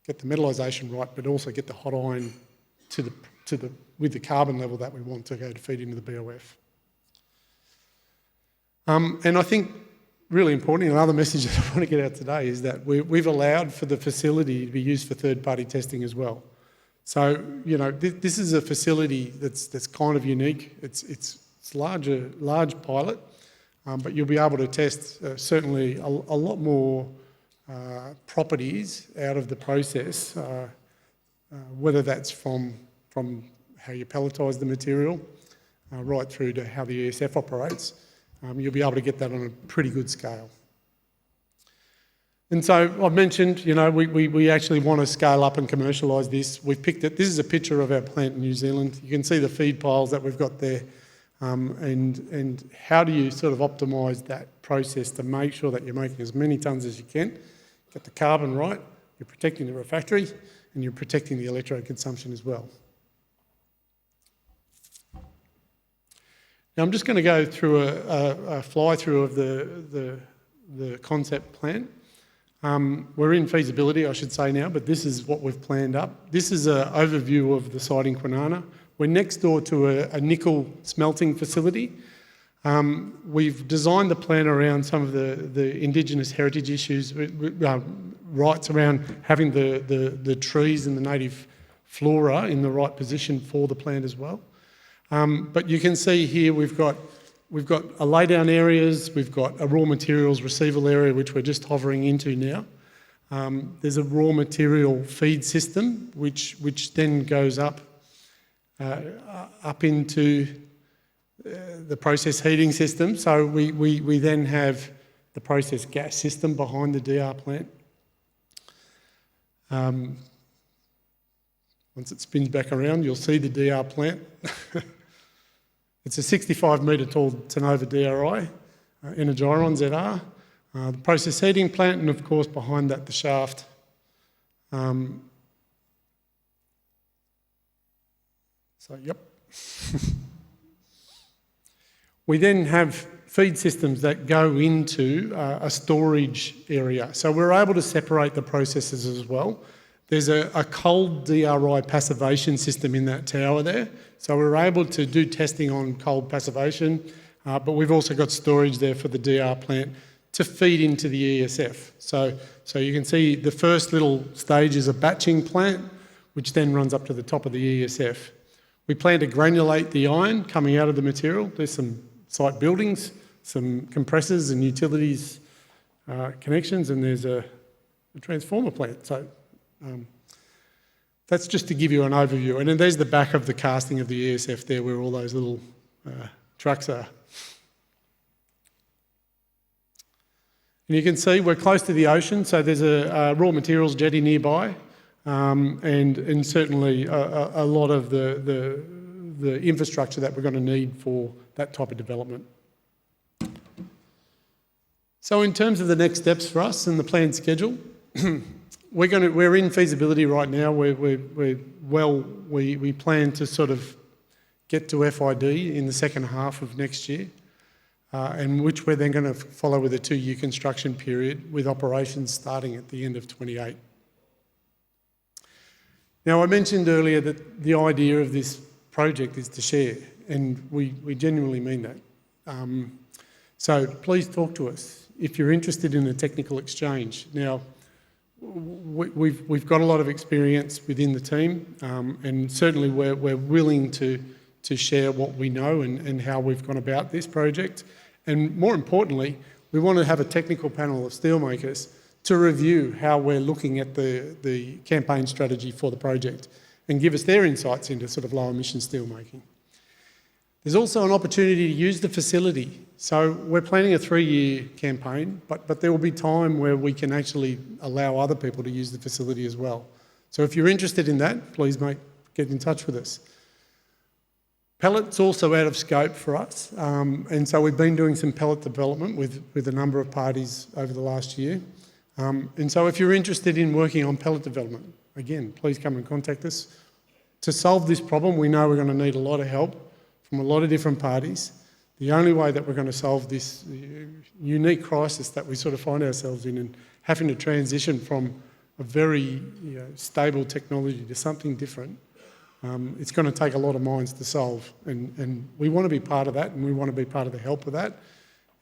get the metallisation right, but also get the hot iron with the carbon level that we want to go to feed into the BOF. And I think really important, another message that I want to get out today is that we've allowed for the facility to be used for third-party testing as well. So, you know, this is a facility that's kind of unique. It's large pilot, but you'll be able to test certainly a lot more properties out of the process, whether that's from how you pelletise the material right through to how the ESF operates. You'll be able to get that on a pretty good scale. And so I've mentioned, you know, we actually want to scale up and commercialise this. We've picked it. This is a picture of our plant in New Zealand. You can see the feed piles that we've got there. And how do you sort of optimise that process to make sure that you're making as many tonnes as you can, get the carbon right, you're protecting the refractory, and you're protecting the electrode consumption as well. Now I'm just going to go through a fly-through of the concept plant. We're in feasibility, I should say now, but this is what we've planned up. This is an overview of the site in Kwinana. We're next door to a nickel smelting facility. We've designed the plant around some of the Indigenous heritage issues, rights around having the trees and the native flora in the right position for the plant as well. But you can see here we've got a laydown areas, we've got a raw materials receival area which we're just hovering into now. There's a raw material feed system which then goes up into the process heating system. So we then have the process gas system behind the DR plant. Once it spins back around, you'll see the DR plant. It's a 65-metre tall Tenova DRI, Energiron ZR, the process heating plant, and of course behind that the shaft. So, yep. We then have feed systems that go into a storage area. So we're able to separate the processes as well. There's a cold DRI passivation system in that tower there. So we're able to do testing on cold passivation, but we've also got storage there for the DR plant to feed into the ESF. So you can see the first little stage is a batching plant, which then runs up to the top of the ESF. We plan to granulate the iron coming out of the material. There's some site buildings, some compressors and utilities connections, and there's a transformer plant. So that's just to give you an overview. And then there's the back of the casting of the ESF there where all those little trucks are. And you can see we're close to the ocean, so there's a raw materials jetty nearby, and certainly a lot of the infrastructure that we're going to need for that type of development. So in terms of the next steps for us and the planned schedule, we're in feasibility right now. We plan to sort of get to FID in the second half of next year. and which we're then going to follow with a 2-year construction period with operations starting at the end of 28. Now, I mentioned earlier that the idea of this project is to share, and we genuinely mean that. So please talk to us if you're interested in a technical exchange. Now, we've got a lot of experience within the team, and certainly we're willing to share what we know and how we've gone about this project. And more importantly, we want to have a technical panel of steelmakers to review how we're looking at the campaign strategy for the project and give us their insights into sort of low emission steelmaking. There's also an opportunity to use the facility. So we're planning a 3-year campaign, but there will be time where we can actually allow other people to use the facility as well. So if you're interested in that, please get in touch with us. Pellet's also out of scope for us, and so we've been doing some pellet development with a number of parties over the last year. And so if you're interested in working on pellet development, again, please come and contact us. To solve this problem, we know we're going to need a lot of help from a lot of different parties. The only way that we're going to solve this unique crisis that we sort of find ourselves in and having to transition from a very stable technology to something different, it's going to take a lot of minds to solve. And we want to be part of that, and we want to be part of the help of that.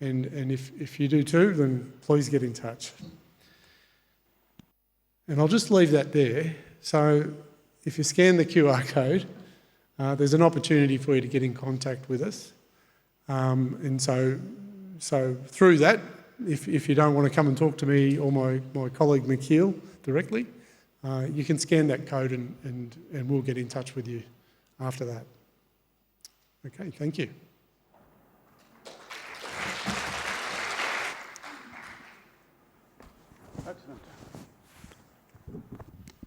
And if you do too, then please get in touch. And I'll just leave that there. So if you scan the QR code, there's an opportunity for you to get in contact with us. And so through that, if you don't want to come and talk to me or my colleague McKeel directly, you can scan that code and we'll get in touch with you after that. Okay, thank you. Excellent.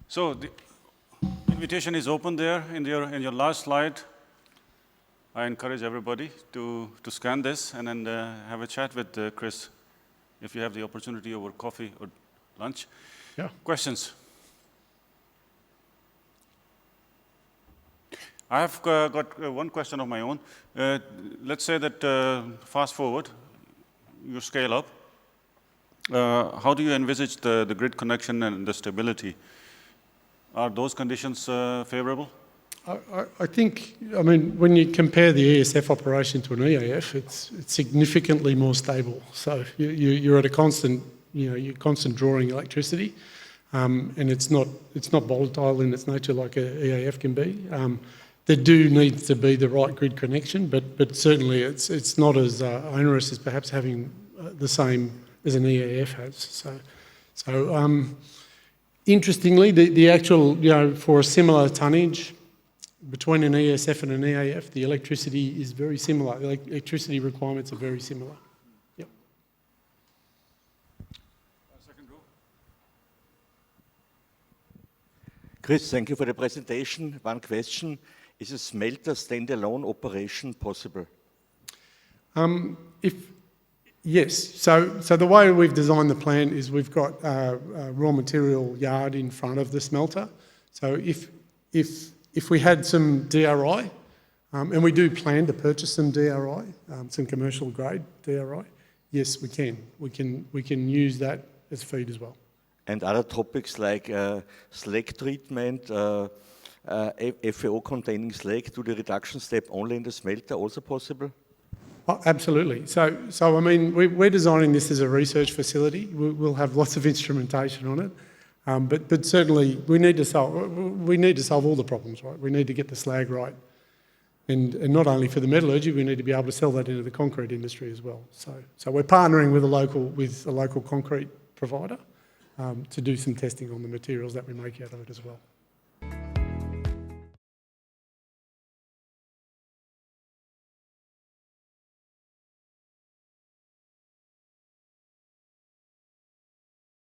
So the invitation is open there in your last slide. I encourage everybody to scan this and then have a chat with Chris if you have the opportunity over coffee or lunch. Yeah. Questions? I have got one question of my own. Let's say that fast forward, you scale up. How do you envisage the grid connection and the stability? Are those conditions favorable? I think, I mean, when you compare the ESF operation to an EAF, it's significantly more stable. So you're at a constant, you're constant drawing electricity, and it's not volatile in its nature like an EAF can be. There do need to be the right grid connection, but certainly it's not as onerous as perhaps having the same as an EAF has. So interestingly, the actual, for a similar tonnage between an ESF and an EAF, the electricity is very similar. The electricity requirements are very similar. Yep. Second row. Chris, thank you for the presentation. One question. Is a smelter standalone operation possible? Yes. So the way we've designed the plant is we've got a raw material yard in front of the smelter. So if we had some DRI, and we do plan to purchase some DRI, some commercial grade DRI, yes, we can. We can use that as feed as well. And other topics like slag treatment, FAO containing slag to the reduction step only in the smelter also possible? Oh, absolutely. So I mean, we're designing this as a research facility. We'll have lots of instrumentation on it, but certainly we need to solve all the problems, right? We need to get the slag right, and not only for the metallurgy, we need to be able to sell that into the concrete industry as well. So we're partnering with a local concrete provider to do some testing on the materials that we make out of it as well.